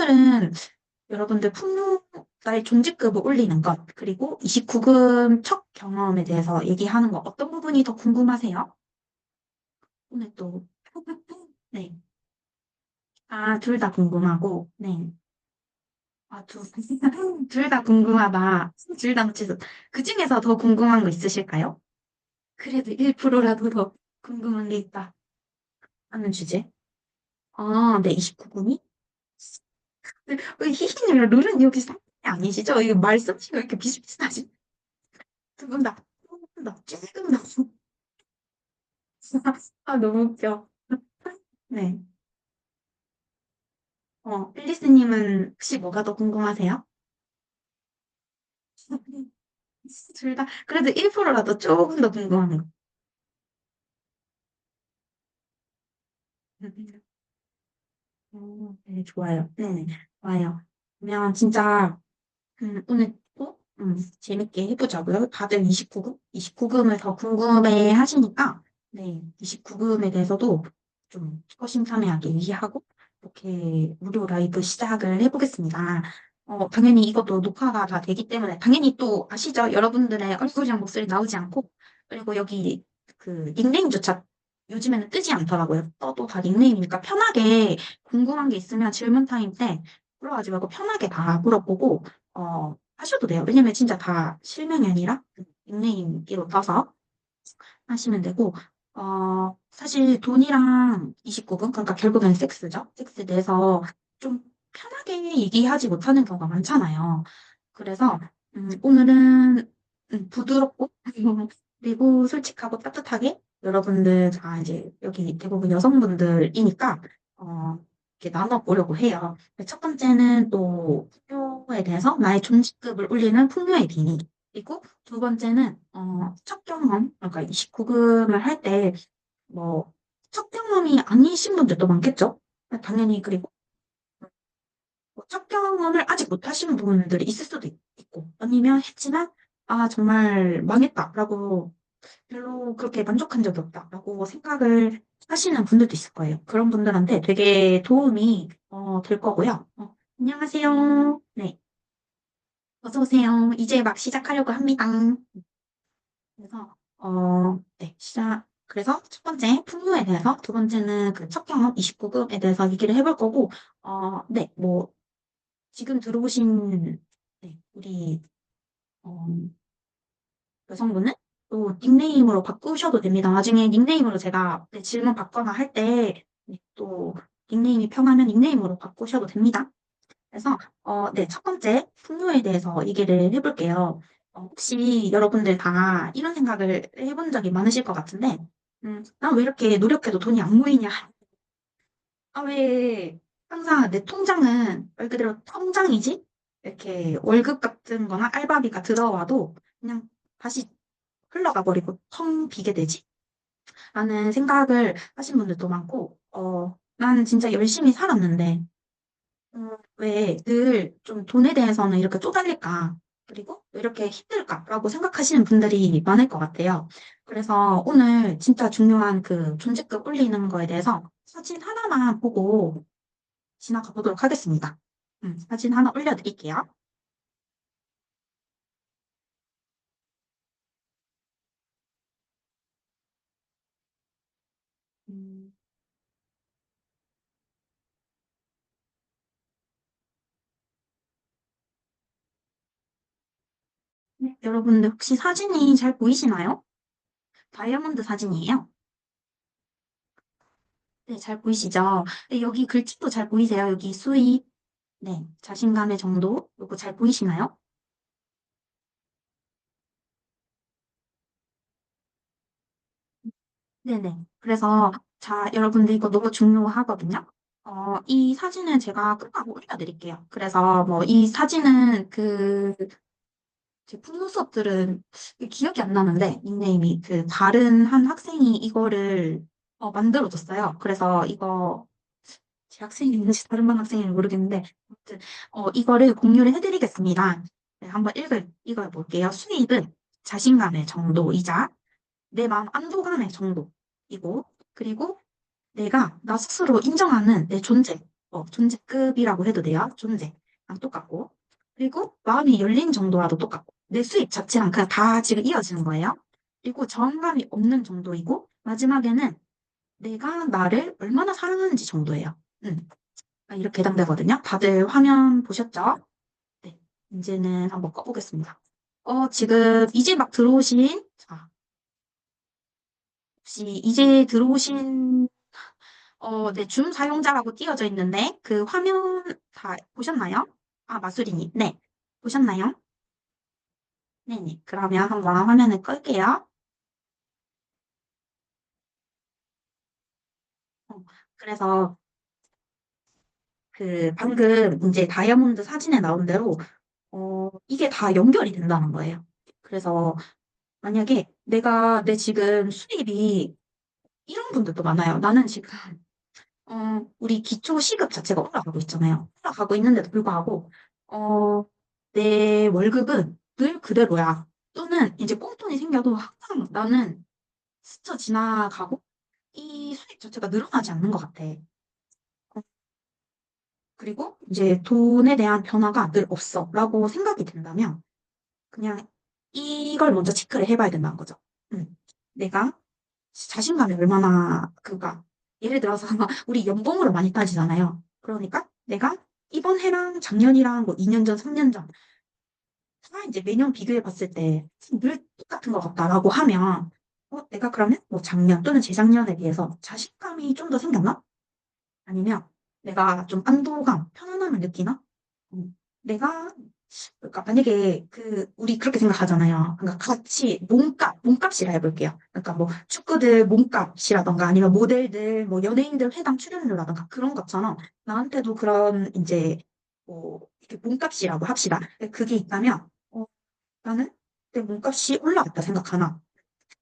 오늘은 여러분들 풍요, 나의 존재급을 올리는 것, 그리고 29금 첫 경험에 대해서 얘기하는 거, 어떤 부분이 더 궁금하세요? 오늘 또, 네. 아, 둘 다 궁금하고, 네. 아, 둘 다 궁금하다. 둘 다 묻히서. 그 중에서 더 궁금한 거 있으실까요? 그래도 1%라도 더 궁금한 게 있다. 하는 주제. 아, 네, 29금이? 희희님, 룰은 여기 상관이 아니시죠? 이거 말씀하시고 이렇게 비슷비슷하지? 두 분 다, 나 조금 더. 아, 너무 웃겨. 네. 앨리스님은 혹시 뭐가 더 궁금하세요? 둘 다, 그래도 1%라도 조금 더 궁금한 거. 네, 좋아요. 네네, 좋아요. 그러면 진짜, 오늘 또, 재밌게 해보자고요. 다들 29금? 29금을 더 궁금해 하시니까, 네, 29금에 대해서도 좀 허심탄회하게 얘기하고, 이렇게 무료 라이브 시작을 해보겠습니다. 당연히 이것도 녹화가 다 되기 때문에, 당연히 또 아시죠? 여러분들의 얼굴이랑 목소리 나오지 않고, 그리고 여기 그 닉네임조차 요즘에는 뜨지 않더라고요. 떠도 다 닉네임이니까 편하게 궁금한 게 있으면 질문 타임 때 물어보지 말고 편하게 다 물어보고, 하셔도 돼요. 왜냐면 진짜 다 실명이 아니라 닉네임으로 떠서 하시면 되고, 사실 돈이랑 29금, 그러니까 결국엔 섹스죠. 섹스 내서 좀 편하게 얘기하지 못하는 경우가 많잖아요. 그래서, 오늘은 부드럽고, 그리고 솔직하고 따뜻하게 여러분들 다 이제 여기 대부분 여성분들이니까, 이렇게 나눠보려고 해요. 첫 번째는 또 풍요에 대해서 나의 존재급을 올리는 풍요의 비밀. 그리고 두 번째는 첫 경험, 그러니까 29금을 할 때 뭐 첫 경험이 아니신 분들도 많겠죠? 당연히. 그리고 뭐첫 경험을 아직 못 하시는 분들이 있을 수도 있고, 아니면 했지만 아 정말 망했다라고, 별로 그렇게 만족한 적이 없다라고 생각을 하시는 분들도 있을 거예요. 그런 분들한테 되게 도움이 될 거고요. 안녕하세요. 네, 어서 오세요. 이제 막 시작하려고 합니다. 그래서 네, 그래서 첫 번째 풍요에 대해서, 두 번째는 그 첫 경험 29금에 대해서 얘기를 해볼 거고, 네, 뭐 지금 들어오신, 네, 우리 어, 여성분은 또 닉네임으로 바꾸셔도 됩니다. 나중에 닉네임으로 제가 네, 질문 받거나 할 때 또 닉네임이 편하면 닉네임으로 바꾸셔도 됩니다. 그래서 네, 첫 번째 풍요에 대해서 얘기를 해볼게요. 혹시 여러분들 다 이런 생각을 해본 적이 많으실 것 같은데, 난 왜 이렇게 노력해도 돈이 안 모이냐? 아, 왜 항상 내 통장은 말 그대로 통장이지? 이렇게 월급 같은 거나 알바비가 들어와도 그냥 다시 흘러가 버리고 텅 비게 되지? 라는 생각을 하신 분들도 많고, 난 진짜 열심히 살았는데, 왜 늘 좀 돈에 대해서는 이렇게 쪼달릴까? 그리고 왜 이렇게 힘들까라고 생각하시는 분들이 많을 것 같아요. 그래서 오늘 진짜 중요한 그 존재급 올리는 거에 대해서 사진 하나만 보고 지나가 보도록 하겠습니다. 사진 하나 올려드릴게요. 음, 네, 여러분들 혹시 사진이 잘 보이시나요? 다이아몬드 사진이에요. 네, 잘 보이시죠? 네, 여기 글짓도 잘 보이세요? 여기 수위, 네, 자신감의 정도, 요거 잘 보이시나요? 네네. 그래서, 자, 여러분들 이거 너무 중요하거든요. 이 사진은 제가 끝나고 올려드릴게요. 그래서 뭐, 이 사진은 제 풍요 수업들은 기억이 안 나는데, 닉네임이 다른 한 학생이 이거를 만들어줬어요. 그래서 이거, 제 학생인지 다른 반 학생인지 모르겠는데, 아무튼, 이거를 공유를 해드리겠습니다. 네, 한번 읽어볼게요. 수입은 자신감의 정도이자 내 마음 안도감의 정도이고, 그리고 내가 나 스스로 인정하는 내 존재. 존재급이라고 해도 돼요. 존재랑 똑같고. 그리고 마음이 열린 정도와도 똑같고. 내 수입 자체랑 그냥 다 지금 이어지는 거예요. 그리고 저항감이 없는 정도이고, 마지막에는 내가 나를 얼마나 사랑하는지 정도예요. 음, 이렇게 해당되거든요. 다들 화면 보셨죠? 네. 이제는 한번 꺼보겠습니다. 지금 이제 막 들어오신, 자, 혹시 이제 들어오신, 네, 줌 사용자라고 띄어져 있는데, 그 화면 다 보셨나요? 아, 마수리님. 네. 보셨나요? 네네. 그러면 한번 화면을 끌게요. 어, 그래서 그 방금 이제 다이아몬드 사진에 나온 대로, 이게 다 연결이 된다는 거예요. 그래서 만약에 내 지금 수입이 이런 분들도 많아요. 나는 지금 우리 기초 시급 자체가 올라가고 있잖아요. 올라가고 있는데도 불구하고, 어, 내 월급은 늘 그대로야. 또는 이제 꽁돈이 생겨도 항상 나는 스쳐 지나가고, 이 수익 자체가 늘어나지 않는 것 같아. 그리고 이제 돈에 대한 변화가 늘 없어. 라고 생각이 든다면, 그냥 이걸 먼저 체크를 해봐야 된다는 거죠. 내가 자신감이 얼마나, 그니까, 예를 들어서 우리 연봉으로 많이 따지잖아요. 그러니까 내가 이번 해랑 작년이랑 뭐 2년 전, 3년 전, 다 이제 매년 비교해 봤을 때 늘 똑같은 것 같다라고 하면, 내가 그러면 뭐 작년 또는 재작년에 비해서 자신감이 좀 더 생겼나? 아니면 내가 좀 안도감, 편안함을 느끼나? 내가 그러니까 만약에 우리 그렇게 생각하잖아요. 그러니까 같이 몸값이라 해볼게요. 그러니까 뭐 축구들 몸값이라던가 아니면 모델들, 뭐 연예인들 회당 출연료라던가 그런 것처럼 나한테도 그런 이제 뭐 이렇게 몸값이라고 합시다. 그게 있다면 나는 내 몸값이 올라갔다 생각하나?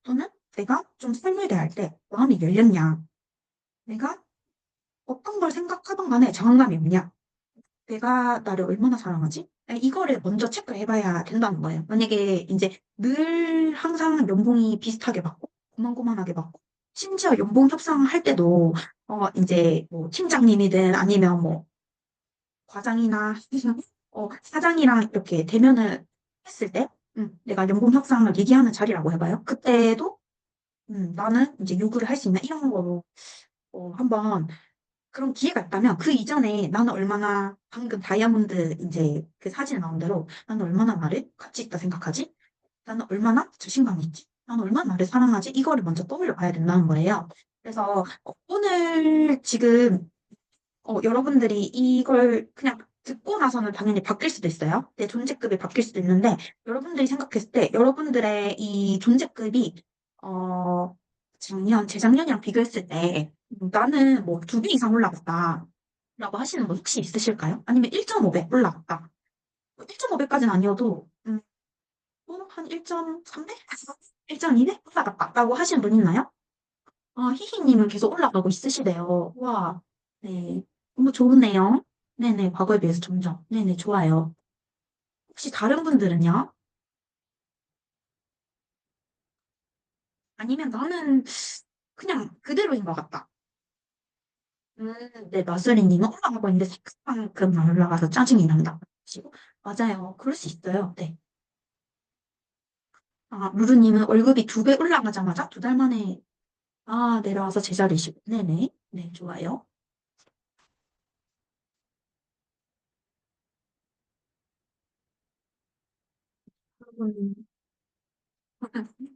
또는 내가 좀 삶을 대할 때 마음이 열렸냐? 내가 어떤 걸 생각하던 간에 저항감이 없냐? 내가 나를 얼마나 사랑하지? 이거를 먼저 체크해봐야 된다는 거예요. 만약에 이제 늘 항상 연봉이 비슷하게 받고, 고만고만하게 받고, 심지어 연봉 협상할 때도, 이제 뭐 팀장님이든 아니면 뭐 과장이나, 사장이랑 이렇게 대면을 했을 때, 내가 연봉 협상을 얘기하는 자리라고 해봐요. 그때도, 나는 이제 요구를 할 수 있나? 이런 거로, 한번 그런 기회가 있다면 그 이전에 나는 얼마나 방금 다이아몬드 이제 그 사진에 나온 대로 나는 얼마나 나를 가치 있다 생각하지? 나는 얼마나 자신감이 있지? 나는 얼마나 나를 사랑하지? 이거를 먼저 떠올려 봐야 된다는 거예요. 그래서 오늘 지금 여러분들이 이걸 그냥 듣고 나서는 당연히 바뀔 수도 있어요. 내 존재급이 바뀔 수도 있는데 여러분들이 생각했을 때 여러분들의 이 존재급이 어 재작년이랑 비교했을 때 나는 뭐 2배 이상 올라갔다 라고 하시는 분 혹시 있으실까요? 아니면 1.5배 올라갔다. 1.5배까지는 아니어도 한 1.3배? 1.2배 올라갔다 라고 하시는 분 있나요? 희희님은 계속 올라가고 있으시대요. 와, 네. 너무 좋으네요. 네네, 과거에 비해서 점점. 네네, 좋아요. 혹시 다른 분들은요? 아니면 나는 그냥 그대로인 것 같다. 네, 마술이님은 올라가고 있는데 생각만큼만 올라가서 짜증이 난다. 하시고. 맞아요. 그럴 수 있어요. 네. 루루님은 월급이 2배 올라가자마자 2달 만에, 내려와서 제자리시고. 네네. 네, 좋아요. 음,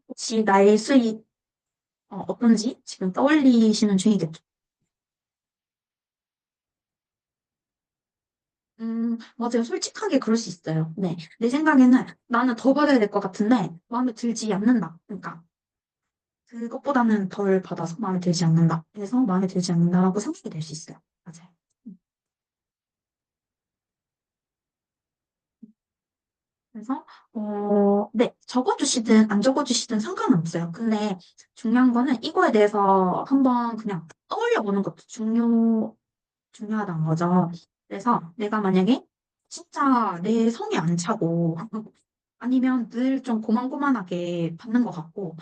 혹시 나의 수입, 어떤지 지금 떠올리시는 중이겠죠? 맞아요. 솔직하게 그럴 수 있어요. 네. 내 생각에는 나는 더 받아야 될 것 같은데, 마음에 들지 않는다. 그러니까, 그것보다는 덜 받아서 마음에 들지 않는다. 그래서 마음에 들지 않는다라고 생각이 될 수 있어요. 맞아요. 그래서, 네. 적어주시든 안 적어주시든 상관은 없어요. 근데 중요한 거는 이거에 대해서 한번 그냥 떠올려 보는 것도 중요하다는 거죠. 그래서 내가 만약에 진짜 내 성이 안 차고 아니면 늘 좀 고만고만하게 받는 것 같고,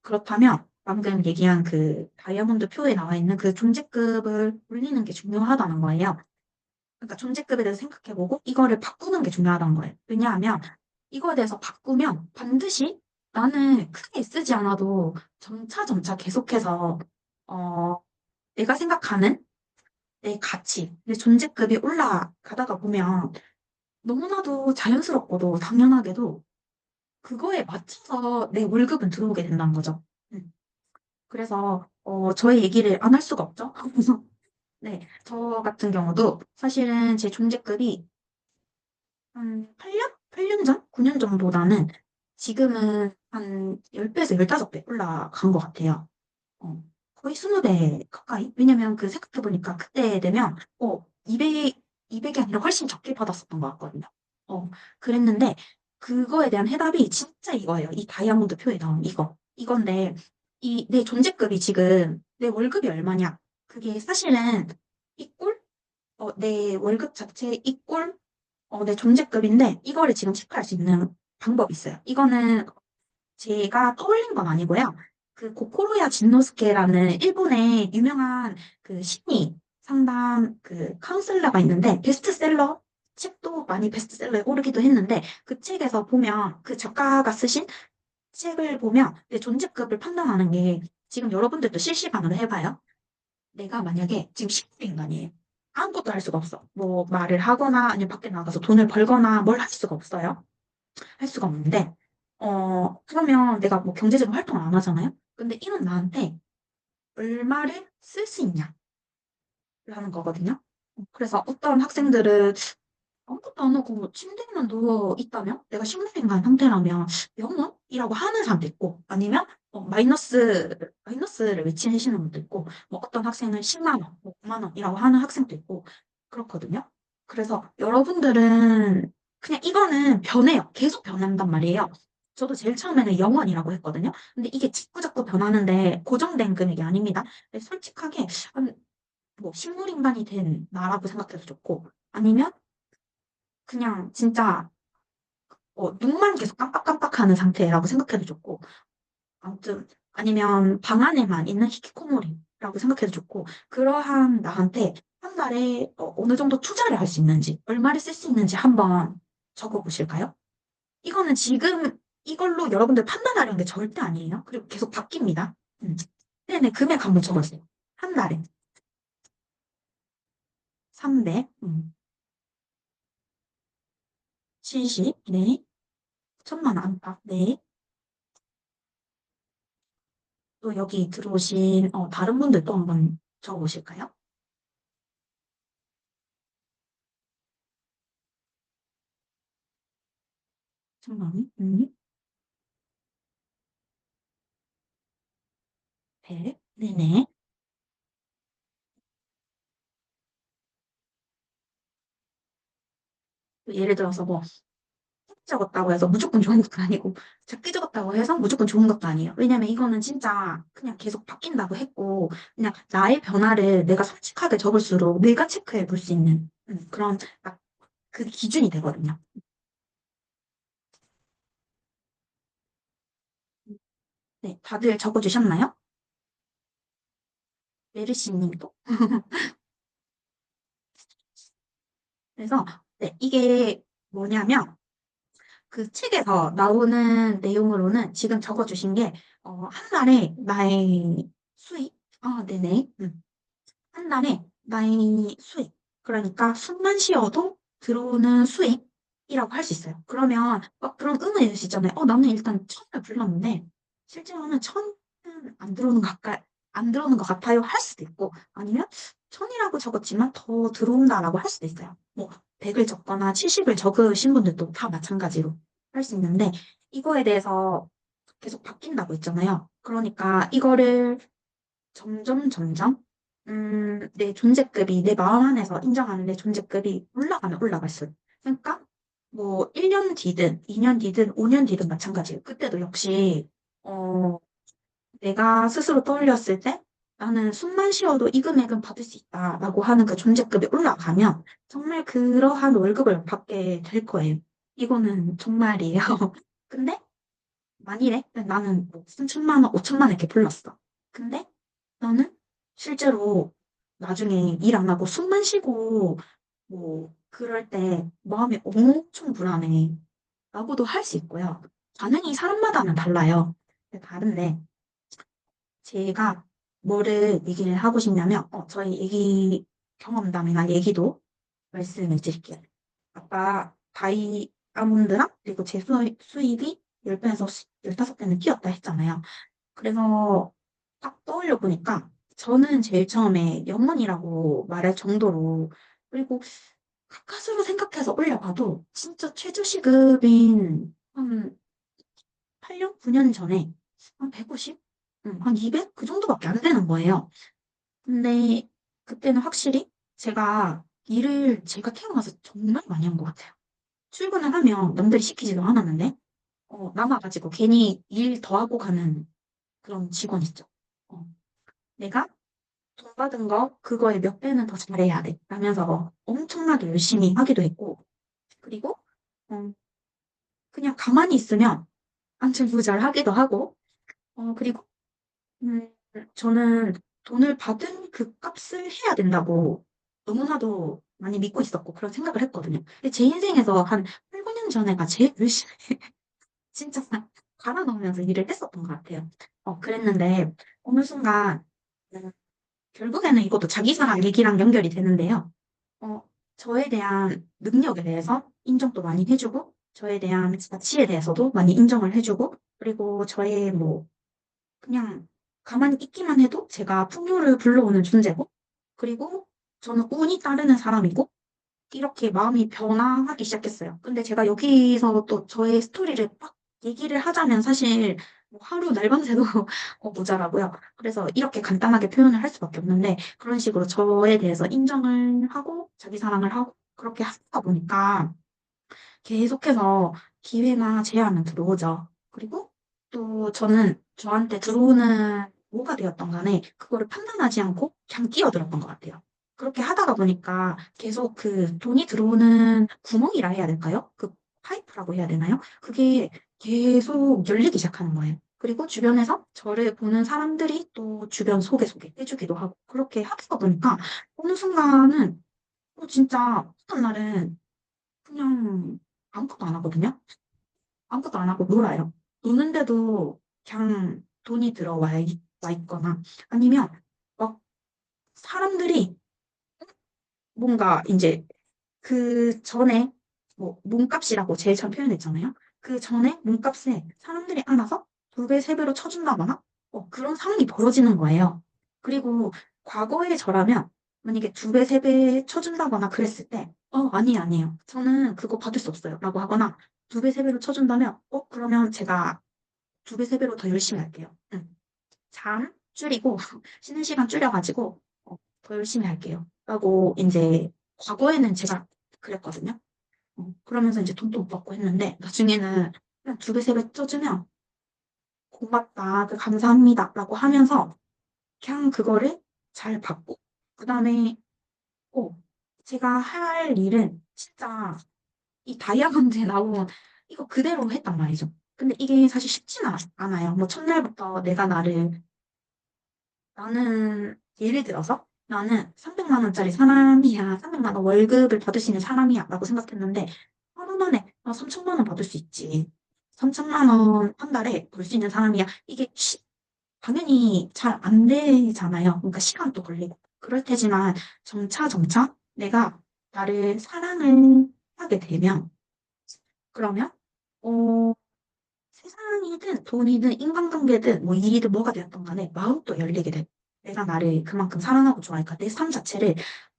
그렇다면 방금 얘기한 그 다이아몬드 표에 나와 있는 그 존재급을 올리는 게 중요하다는 거예요. 그러니까 존재급에 대해서 생각해보고 이거를 바꾸는 게 중요하다는 거예요. 왜냐하면 이거에 대해서 바꾸면 반드시 나는 크게 쓰지 않아도 점차 계속해서 어, 내가 생각하는 내 가치, 내 존재급이 올라가다가 보면 너무나도 자연스럽고도 당연하게도 그거에 맞춰서 내 월급은 들어오게 된다는 거죠. 그래서 저의 얘기를 안 할 수가 없죠. 네, 저 같은 경우도 사실은 제 존재급이 한 8년? 8년 전? 9년 전보다는 지금은 한 10배에서 15배 올라간 것 같아요. 어, 거의 20배 가까이? 왜냐면 그 생각해보니까 그때 되면 200이 아니라 훨씬 적게 받았었던 것 같거든요. 어, 그랬는데 그거에 대한 해답이 진짜 이거예요. 이 다이아몬드 표에 나온 이거. 이건데 이 내 존재급이 지금 내 월급이 얼마냐? 그게 사실은 이꼴? 내 월급 자체 이꼴 내 존재급인데 이거를 지금 체크할 수 있는 방법이 있어요. 이거는 제가 떠올린 건 아니고요. 그 고코로야 진노스케라는 일본의 유명한 그 심리 상담 그 카운슬러가 있는데 베스트셀러 책도 많이 베스트셀러에 오르기도 했는데 그 책에서 보면 그 작가가 쓰신 책을 보면 내 존재급을 판단하는 게 지금 여러분들도 실시간으로 해봐요. 내가 만약에 지금 식물 인간이에요. 아무것도 할 수가 없어. 뭐 말을 하거나 아니면 밖에 나가서 돈을 벌거나 뭘 할 수가 없어요. 할 수가 없는데, 그러면 내가 뭐 경제적인 활동을 안 하잖아요? 근데 이런 나한테 얼마를 쓸 수 있냐라는 거거든요. 그래서 어떤 학생들은 아무것도 안 하고 뭐 침대에만 누워 있다면 내가 식물인간 상태라면 영원이라고 하는 사람도 있고 아니면 마이너스를 외치시는 분도 있고 뭐 어떤 학생은 10만 원, 뭐 9만 원이라고 하는 학생도 있고 그렇거든요. 그래서 여러분들은 그냥 이거는 변해요. 계속 변한단 말이에요. 저도 제일 처음에는 영원이라고 했거든요. 근데 이게 자꾸자꾸 변하는데 고정된 금액이 아닙니다. 근데 솔직하게 뭐 식물인간이 된 나라고 생각해도 좋고 아니면 그냥 진짜 눈만 계속 깜빡깜빡하는 상태라고 생각해도 좋고 아무튼 아니면 방 안에만 있는 히키코모리라고 생각해도 좋고 그러한 나한테 한 달에 어느 정도 투자를 할 수 있는지 얼마를 쓸 수 있는지 한번 적어보실까요? 이거는 지금 이걸로 여러분들 판단하려는 게 절대 아니에요. 그리고 계속 바뀝니다. 네네 금액 한번 적어주세요. 한 달에 300, 70, 네, 1000만 원 안팎, 네. 또 여기 들어오신 다른 분들 또 한번 적어보실까요? 1000만 원, 100, 네네. 또 예를 들어서 뭐 작게 적었다고 해서 무조건 좋은 것도 아니고 작게 적었다고 해서 무조건 좋은 것도 아니에요. 왜냐면 이거는 진짜 그냥 계속 바뀐다고 했고 그냥 나의 변화를 내가 솔직하게 적을수록 내가 체크해 볼 수 있는 그런 딱 그 기준이 되거든요. 네, 다들 적어주셨나요? 메르시님도? 그래서 네, 이게 뭐냐면 그 책에서 나오는 내용으로는 지금 적어주신 게, 한 달에 나의 수익? 아, 네네. 한 달에 나의 수익. 그러니까 숨만 쉬어도 들어오는 수익이라고 할 수 있어요. 그러면 막 그런 의문이 들 수 있잖아요. 나는 일단 천을 불렀는데, 실제로는 천은 안 들어오는 안 들어오는 것 같아요. 할 수도 있고, 아니면 천이라고 적었지만 더 들어온다라고 할 수도 있어요. 뭐, 100을 적거나 70을 적으신 분들도 다 마찬가지로 할 수 있는데, 이거에 대해서 계속 바뀐다고 했잖아요. 그러니까 이거를 점점, 내 존재급이, 내 마음 안에서 인정하는 내 존재급이 올라가면 올라갈수록. 그러니까, 뭐, 1년 뒤든, 2년 뒤든, 5년 뒤든 마찬가지예요. 그때도 역시, 어, 내가 스스로 떠올렸을 때, 나는 숨만 쉬어도 이 금액은 받을 수 있다라고 하는 그 존재급이 올라가면, 정말 그러한 월급을 받게 될 거예요. 이거는 정말이에요. 근데 만일에 나는 뭐 3천만 원, 5천만 원 이렇게 불렀어. 근데 나는 실제로 나중에 일 안 하고 숨만 쉬고 뭐 그럴 때 마음이 엄청 불안해. 라고도 할 수 있고요. 반응이 사람마다는 달라요. 다른데 제가 뭐를 얘기를 하고 싶냐면 저희 얘기 경험담이나 얘기도 말씀을 드릴게요. 아까 다이아몬드랑 그리고 제 수입이 10배에서 15배는 뛰었다 했잖아요. 그래서 딱 떠올려 보니까 저는 제일 처음에 영원이라고 말할 정도로 그리고 가까스로 생각해서 올려봐도 진짜 최저시급인 한 8년, 9년 전에 한 150? 한 200? 그 정도밖에 안 되는 거예요. 근데 그때는 확실히 제가 일을 제가 태어나서 정말 많이 한 것 같아요. 출근을 하면 남들이 시키지도 않았는데 남아가지고 괜히 일 더 하고 가는 그런 직원 있죠. 어, 내가 돈 받은 거 그거에 몇 배는 더 잘해야 돼. 라면서 엄청나게 열심히 하기도 했고 그리고 어, 그냥 가만히 있으면 안절부절하기도 하고 그리고 음, 저는 돈을 받은 그 값을 해야 된다고 너무나도 많이 믿고 있었고 그런 생각을 했거든요. 근데 제 인생에서 한 8, 9년 전에가 제일 열심히 진짜 갈아 넣으면서 일을 했었던 것 같아요. 그랬는데 어느 순간 음, 결국에는 이것도 자기사랑 얘기랑 연결이 되는데요. 어, 저에 대한 능력에 대해서 인정도 많이 해주고 저에 대한 가치에 대해서도 많이 인정을 해주고 그리고 저의 뭐 그냥 가만히 있기만 해도 제가 풍요를 불러오는 존재고, 그리고 저는 운이 따르는 사람이고, 이렇게 마음이 변화하기 시작했어요. 근데 제가 여기서 또 저의 스토리를 막 얘기를 하자면 사실 뭐 하루 날밤 새도 모자라고요. 그래서 이렇게 간단하게 표현을 할 수밖에 없는데, 그런 식으로 저에 대해서 인정을 하고, 자기 사랑을 하고, 그렇게 하다 보니까 계속해서 기회나 제안은 들어오죠. 그리고 또 저는 저한테 들어오는 뭐가 되었던 간에 그거를 판단하지 않고 그냥 끼어들었던 것 같아요. 그렇게 하다가 보니까 계속 그 돈이 들어오는 구멍이라 해야 될까요? 그 파이프라고 해야 되나요? 그게 계속 열리기 시작하는 거예요. 그리고 주변에서 저를 보는 사람들이 또 주변 소개 해주기도 하고 그렇게 하다 보니까 어느 순간은 진짜 어떤 날은 그냥 아무것도 안 하거든요. 아무것도 안 하고 놀아요. 노는데도 그냥 돈이 와 있거나 아니면 막 사람들이 뭔가 이제 그 전에 뭐 몸값이라고 제일 전 표현했잖아요. 그 전에 몸값에 사람들이 알아서 2배, 3배로 쳐준다거나 그런 상황이 벌어지는 거예요. 그리고 과거의 저라면 만약에 2배, 3배 쳐준다거나 그랬을 때 아니에요. 저는 그거 받을 수 없어요. 라고 하거나 2배, 3배로 쳐준다면 그러면 제가 2배, 3배로 더 열심히 할게요. 응. 잠 줄이고 쉬는 시간 줄여가지고 더 열심히 할게요. 라고 이제 과거에는 제가 그랬거든요. 그러면서 이제 돈도 못 받고 했는데 나중에는 그냥 2배, 3배 쳐주면 고맙다, 감사합니다 라고 하면서 그냥 그거를 잘 받고 그다음에 어, 제가 할 일은 진짜 이 다이아몬드에 나온 이거 그대로 했단 말이죠. 근데 이게 사실 쉽지는 않아요. 뭐 첫날부터 나는 예를 들어서 나는 300만 원짜리 사람이야. 300만 원 월급을 받을 수 있는 사람이야. 라고 생각했는데 하루 만에 3천만 원 받을 수 있지. 3천만 원 한 달에 벌 수 있는 사람이야. 이게 당연히 잘 안 되잖아요. 그러니까 시간도 걸리고. 그럴 테지만 점차 내가 나를 사랑을 하게 되면 그러면 어, 세상이든 돈이든 인간관계든 뭐 일이든 뭐가 되었던 간에 마음도 열리게 돼. 내가 나를 그만큼 사랑하고 좋아하니까 내 삶 자체를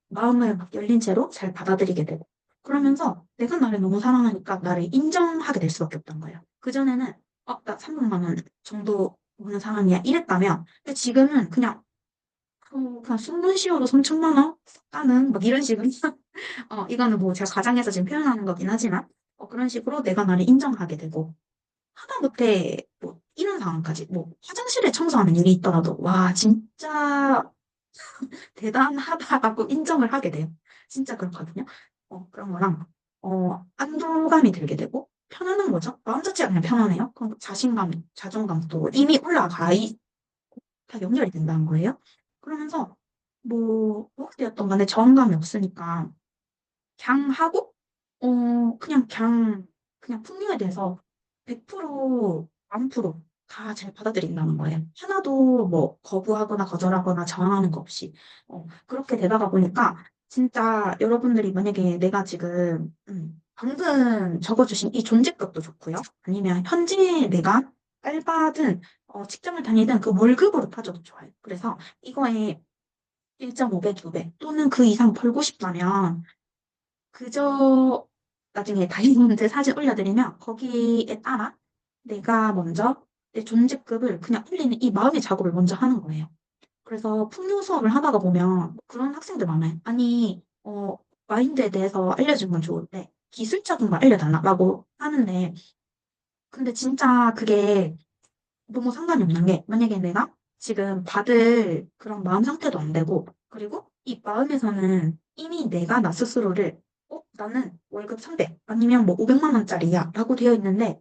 마음을 막 열린 채로 잘 받아들이게 되고. 그러면서 내가 나를 너무 사랑하니까 나를 인정하게 될 수밖에 없던 거예요. 그전에는 나 300만 원 정도 버는 사람이야 이랬다면 근데 지금은 그냥 숨만 쉬어도 3천만 원 썼다는 막 이런 식으로 이거는 뭐 제가 가장해서 지금 표현하는 거긴 하지만 그런 식으로 내가 나를 인정하게 되고 하다못해 뭐 이런 상황까지 뭐 화장실에 청소하는 일이 있더라도 와 진짜 대단하다라고 인정을 하게 돼요. 진짜 그렇거든요. 그런 거랑 안도감이 들게 되고 편안한 거죠. 마음 자체가 그냥 편안해요. 그럼 자신감, 자존감도 이미 다 연결이 된다는 거예요. 그러면서 무엇이었던 간에 저항감이 없으니까 그냥 하고, 그냥 풍류에 대해서 100%, 만 프로 다 잘 받아들인다는 거예요. 하나도 뭐 거부하거나 거절하거나 저항하는 거 없이. 그렇게 되다가 보니까 진짜 여러분들이 만약에 내가 지금, 방금 적어주신 이 존재급도 좋고요. 아니면 현재 내가 알바든, 직장을 다니든 그 월급으로 따져도 좋아요. 그래서 이거에 1.5배, 2배 또는 그 이상 벌고 싶다면 그저 나중에 다이아몬드 사진 올려드리면 거기에 따라 내가 먼저 내 존재급을 그냥 올리는 이 마음의 작업을 먼저 하는 거예요. 그래서 풍요 수업을 하다가 보면 그런 학생들 많아요. 아니, 마인드에 대해서 알려주는 건 좋은데 기술적인 걸 알려달라고 하는데 근데 진짜 그게 너무 상관이 없는 게 만약에 내가 지금 받을 그런 마음 상태도 안 되고 그리고 이 마음에서는 이미 내가 나 스스로를 나는 월급 300 아니면 뭐 500만 원짜리야 라고 되어 있는데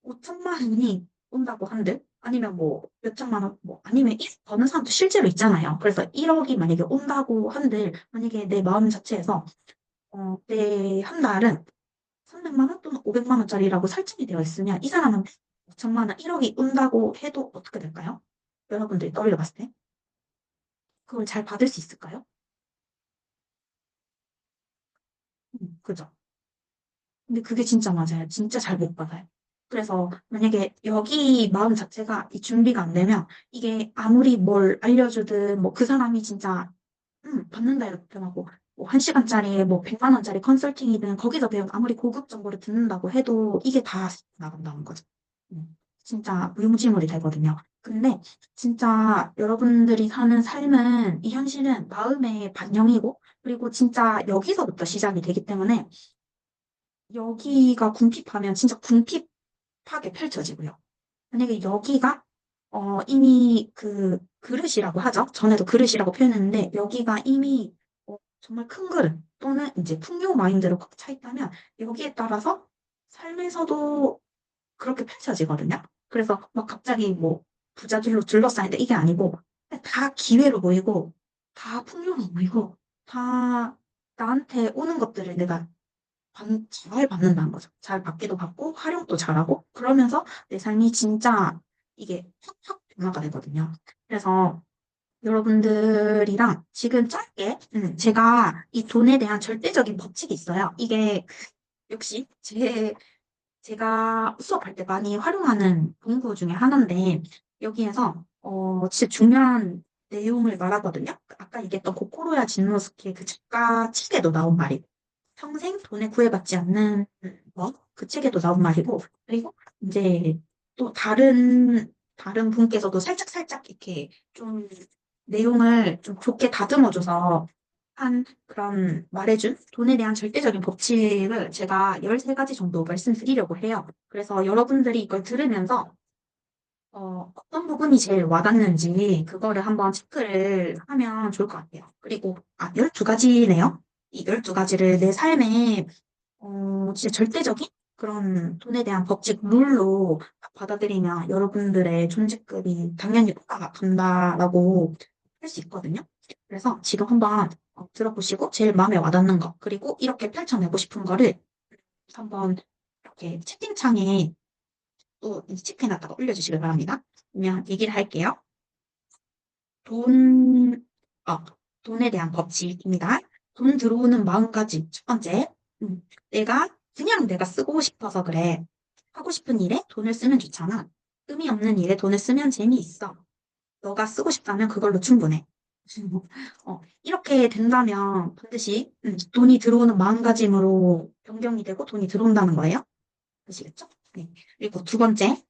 5천만 원이 온다고 한들 아니면 뭐 몇천만 원 뭐 아니면 1억 버는 사람도 실제로 있잖아요. 그래서 1억이 만약에 온다고 한들 만약에 내 마음 자체에서 내 한 달은 300만 원 또는 500만 원짜리라고 설정이 되어 있으면 이 사람은 5천만 원, 1억이 온다고 해도 어떻게 될까요? 여러분들이 떠올려 봤을 때 그걸 잘 받을 수 있을까요? 그죠? 근데 그게 진짜 맞아요. 진짜 잘 못 받아요. 그래서 만약에 여기 마음 자체가 이 준비가 안 되면 이게 아무리 뭘 알려주든 뭐 그 사람이 진짜 받는다 이렇게 하고 뭐 1시간짜리 뭐 100만 원짜리 컨설팅이든 거기서 배운 아무리 고급 정보를 듣는다고 해도 이게 다 나간다는 거죠. 진짜 무용지물이 되거든요. 근데 진짜 여러분들이 사는 삶은 이 현실은 마음의 반영이고 그리고 진짜 여기서부터 시작이 되기 때문에 여기가 궁핍하면 진짜 궁핍하게 펼쳐지고요. 만약에 여기가 이미 그 그릇이라고 하죠. 전에도 그릇이라고 표현했는데 여기가 이미 정말 큰 그릇 또는 이제 풍요 마인드로 꽉 차 있다면 여기에 따라서 삶에서도 그렇게 펼쳐지거든요. 그래서 막 갑자기 뭐 부자들로 둘러싸이는데 이게 아니고 다 기회로 보이고 다 풍요로 보이고 다 나한테 오는 것들을 내가 잘 받는다는 거죠. 잘 받기도 받고 활용도 잘하고 그러면서 내 삶이 진짜 이게 확확 변화가 되거든요. 그래서 여러분들이랑 지금 짧게 제가 이 돈에 대한 절대적인 법칙이 있어요. 이게 역시 제가 수업할 때 많이 활용하는 공부 중에 하나인데 여기에서 진짜 중요한 내용을 말하거든요. 아까 얘기했던 고코로야 진노스케 그 작가 책에도 나온 말이고 평생 돈에 구애받지 않는 것, 그 책에도 나온 말이고, 그리고 이제 또 다른 분께서도 살짝살짝 이렇게 좀 내용을 좀 좋게 다듬어줘서 한 그런 말해준 돈에 대한 절대적인 법칙을 제가 13가지 정도 말씀드리려고 해요. 그래서 여러분들이 이걸 들으면서 어떤 부분이 제일 와닿는지 그거를 한번 체크를 하면 좋을 것 같아요. 그리고 12가지네요. 이 12가지를 내 삶에 진짜 절대적인 그런 돈에 대한 법칙, 룰로 받아들이면 여러분들의 존재급이 당연히 올라간다라고 할 수 있거든요. 그래서 지금 한번 들어보시고 제일 마음에 와닿는 거, 그리고 이렇게 펼쳐내고 싶은 거를 한번 이렇게 채팅창에 또 체크해놨다가 올려주시길 바랍니다. 그러면 얘기를 할게요. 돈, 어, 돈에 대한 법칙입니다. 돈 들어오는 마음가짐. 첫 번째, 그냥 내가 쓰고 싶어서 그래. 하고 싶은 일에 돈을 쓰면 좋잖아. 의미 없는 일에 돈을 쓰면 재미있어. 너가 쓰고 싶다면 그걸로 충분해. 이렇게 된다면 반드시 돈이 들어오는 마음가짐으로 변경이 되고 돈이 들어온다는 거예요. 아시겠죠? 네. 그리고 두 번째,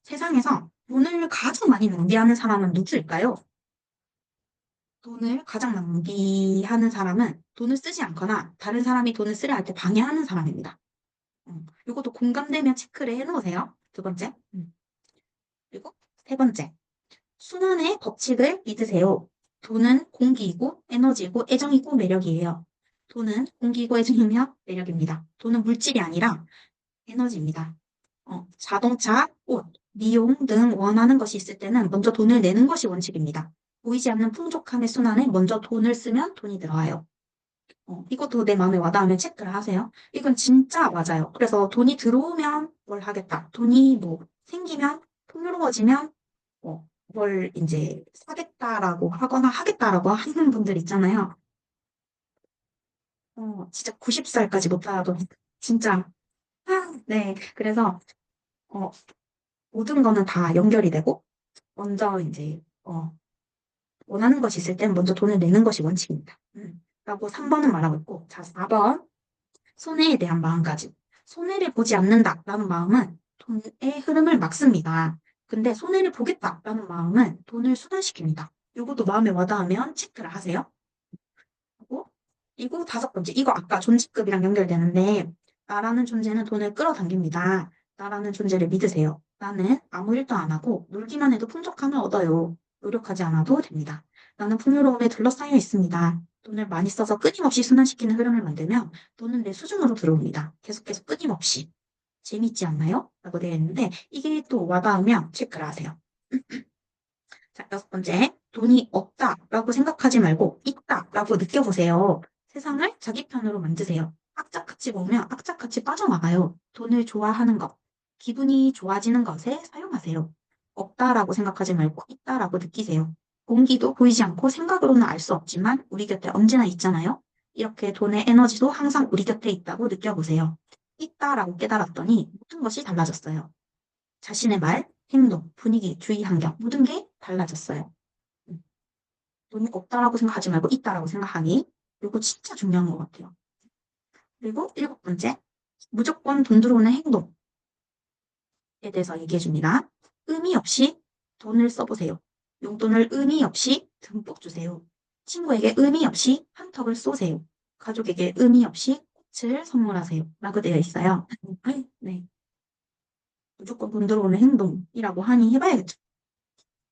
세상에서 돈을 가장 많이 낭비하는 사람은 누구일까요? 돈을 가장 낭비하는 사람은 돈을 쓰지 않거나 다른 사람이 돈을 쓰려 할 때 방해하는 사람입니다. 이것도 공감되면 체크를 해놓으세요. 두 번째. 그리고 세 번째. 순환의 법칙을 믿으세요. 돈은 공기이고 에너지이고 애정이고 매력이에요. 돈은 공기이고 애정이며 매력입니다. 돈은 물질이 아니라 에너지입니다. 자동차, 옷, 미용 등 원하는 것이 있을 때는 먼저 돈을 내는 것이 원칙입니다. 보이지 않는 풍족함의 순환에 먼저 돈을 쓰면 돈이 들어와요. 이것도 내 마음에 와닿으면 체크를 하세요. 이건 진짜 맞아요. 그래서 돈이 들어오면 뭘 하겠다. 돈이 뭐 생기면, 풍요로워지면, 뭘 이제 사겠다라고 하거나 하겠다라고 하는 분들 있잖아요. 진짜 90살까지 못 살아도 진짜. 네. 그래서, 어, 모든 거는 다 연결이 되고, 먼저 이제, 원하는 것이 있을 땐 먼저 돈을 내는 것이 원칙입니다. 라고 3번은 말하고 있고, 자, 4번. 손해에 대한 마음가짐. 손해를 보지 않는다라는 마음은 돈의 흐름을 막습니다. 근데 손해를 보겠다라는 마음은 돈을 순환시킵니다. 이것도 마음에 와닿으면 체크를 하세요. 그리고 5번째, 이거 아까 존재급이랑 연결되는데, 나라는 존재는 돈을 끌어당깁니다. 나라는 존재를 믿으세요. 나는 아무 일도 안 하고 놀기만 해도 풍족함을 얻어요. 노력하지 않아도 됩니다. 나는 풍요로움에 둘러싸여 있습니다. 돈을 많이 써서 끊임없이 순환시키는 흐름을 만들면 돈은 내 수중으로 들어옵니다. 계속해서 끊임없이. 재밌지 않나요? 라고 되어 있는데, 이게 또 와닿으면 체크를 하세요. 자, 6번째. 돈이 없다라고 생각하지 말고 있다라고 느껴보세요. 세상을 자기 편으로 만드세요. 악착같이 보면 악착같이 빠져나가요. 돈을 좋아하는 것, 기분이 좋아지는 것에 사용하세요. 없다라고 생각하지 말고 있다라고 느끼세요. 공기도 보이지 않고 생각으로는 알 수 없지만 우리 곁에 언제나 있잖아요. 이렇게 돈의 에너지도 항상 우리 곁에 있다고 느껴보세요. 있다라고 깨달았더니 모든 것이 달라졌어요. 자신의 말, 행동, 분위기, 주위 환경, 모든 게 달라졌어요. 음, 돈이 없다라고 생각하지 말고 있다라고 생각하기. 이거 진짜 중요한 것 같아요. 그리고 7번째, 무조건 돈 들어오는 행동에 대해서 얘기해 줍니다. 의미 없이 돈을 써보세요. 용돈을 의미 없이 듬뿍 주세요. 친구에게 의미 없이 한턱을 쏘세요. 가족에게 의미 없이 꽃을 선물하세요. 라고 되어 있어요. 네. 무조건 돈 들어오는 행동이라고 하니 해봐야겠죠.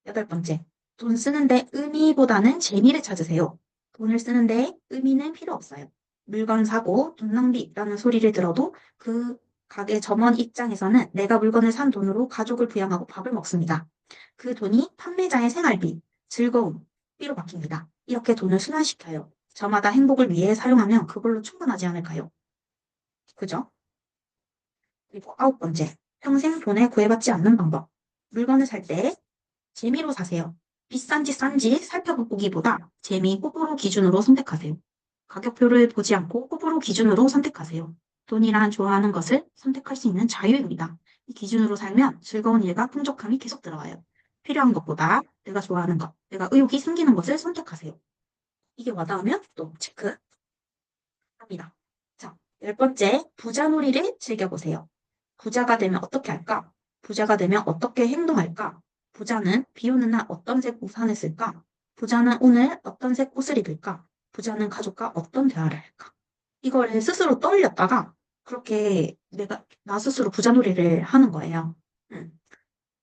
8번째, 돈 쓰는데 의미보다는 재미를 찾으세요. 돈을 쓰는데 의미는 필요 없어요. 물건 사고 돈 낭비라는 소리를 들어도 그 가게 점원 입장에서는 내가 물건을 산 돈으로 가족을 부양하고 밥을 먹습니다. 그 돈이 판매자의 생활비, 즐거움, 삐로 바뀝니다. 이렇게 돈을 순환시켜요. 저마다 행복을 위해 사용하면 그걸로 충분하지 않을까요? 그죠? 그리고 9번째, 평생 돈에 구애받지 않는 방법. 물건을 살 때 재미로 사세요. 비싼지 싼지 살펴보기보다 재미 호불호 기준으로 선택하세요. 가격표를 보지 않고 호불호 기준으로 선택하세요. 돈이란 좋아하는 것을 선택할 수 있는 자유입니다. 이 기준으로 살면 즐거운 일과 풍족함이 계속 들어와요. 필요한 것보다 내가 좋아하는 것, 내가 의욕이 생기는 것을 선택하세요. 이게 와닿으면 또 체크합니다. 자, 10번째, 부자놀이를 즐겨보세요. 부자가 되면 어떻게 할까? 부자가 되면 어떻게 행동할까? 부자는 비 오는 날 어떤 색 우산을 쓸까? 부자는 오늘 어떤 색 옷을 입을까? 부자는 가족과 어떤 대화를 할까? 이거를 스스로 떠올렸다가 그렇게 나 스스로 부자놀이를 하는 거예요. 음,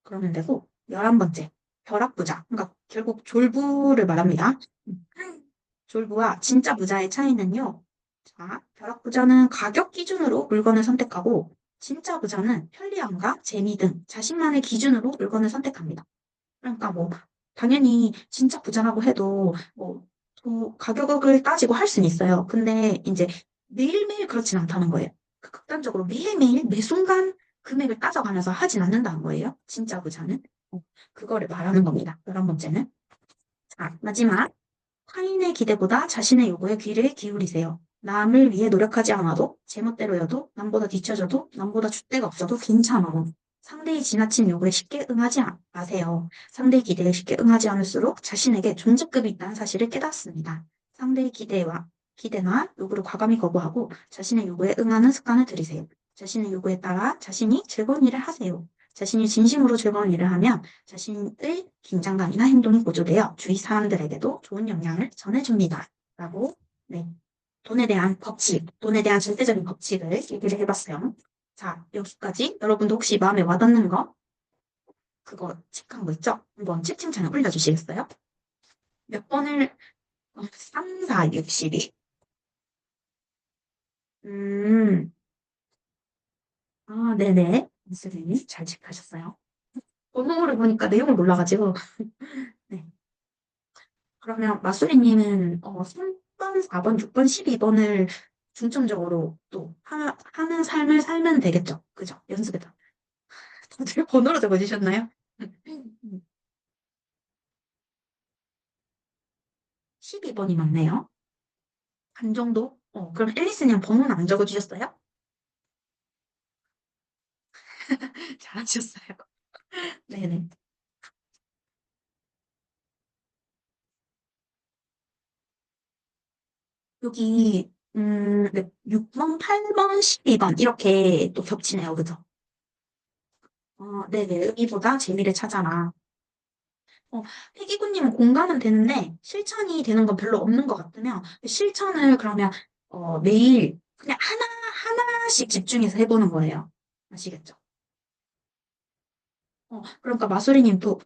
그러면 되고, 11번째, 벼락부자. 그러니까 결국 졸부를 말합니다. 음, 졸부와 진짜 부자의 차이는요. 자, 벼락부자는 가격 기준으로 물건을 선택하고, 진짜 부자는 편리함과 재미 등 자신만의 기준으로 물건을 선택합니다. 그러니까 뭐, 당연히 진짜 부자라고 해도 가격을 따지고 할 수는 있어요. 근데 이제 매일매일 그렇진 않다는 거예요. 극단적으로 매일매일 매 순간 금액을 따져가면서 하진 않는다는 거예요. 진짜 부자는. 그거를 말하는 겁니다. 11번째는. 자, 마지막. 타인의 기대보다 자신의 요구에 귀를 기울이세요. 남을 위해 노력하지 않아도, 제멋대로여도, 남보다 뒤처져도, 남보다 줏대가 없어도 괜찮아. 상대의 지나친 요구에 쉽게 응하지 마세요. 상대의 기대에 쉽게 응하지 않을수록 자신에게 존재급이 있다는 사실을 깨닫습니다. 상대의 기대나 요구를 과감히 거부하고 자신의 요구에 응하는 습관을 들이세요. 자신의 요구에 따라 자신이 즐거운 일을 하세요. 자신이 진심으로 즐거운 일을 하면 자신의 긴장감이나 행동이 고조되어 주위 사람들에게도 좋은 영향을 전해줍니다. 라고, 네. 돈에 대한 법칙, 돈에 대한 절대적인 법칙을 얘기를 해봤어요. 자, 여기까지 여러분도 혹시 마음에 와닿는 거, 그거 체크한 거 있죠? 한번 채팅창에 올려주시겠어요? 몇 번을, 3, 4, 6, 12. 음, 네네. 선생님 잘 체크하셨어요. 번호를 보니까 내용을 몰라가지고. 네. 그러면 마수리님은 3번, 4번, 6번, 12번을 중점적으로 또 하는 삶을 살면 되겠죠. 그죠? 연습에다. 다들 번호로 적어주셨나요? 12번이 맞네요. 반 정도? 그럼 앨리스님 번호는 안 적어주셨어요? 잘하셨어요. 네네. 여기, 네, 6번, 8번, 12번, 이렇게 또 겹치네요. 그죠? 네네. 여기보다 재미를 찾아라. 혜기구님은 공감은 되는데, 실천이 되는 건 별로 없는 것 같으면, 실천을 그러면, 매일 그냥 하나씩 집중해서 해보는 거예요. 아시겠죠? 그러니까 마소리님도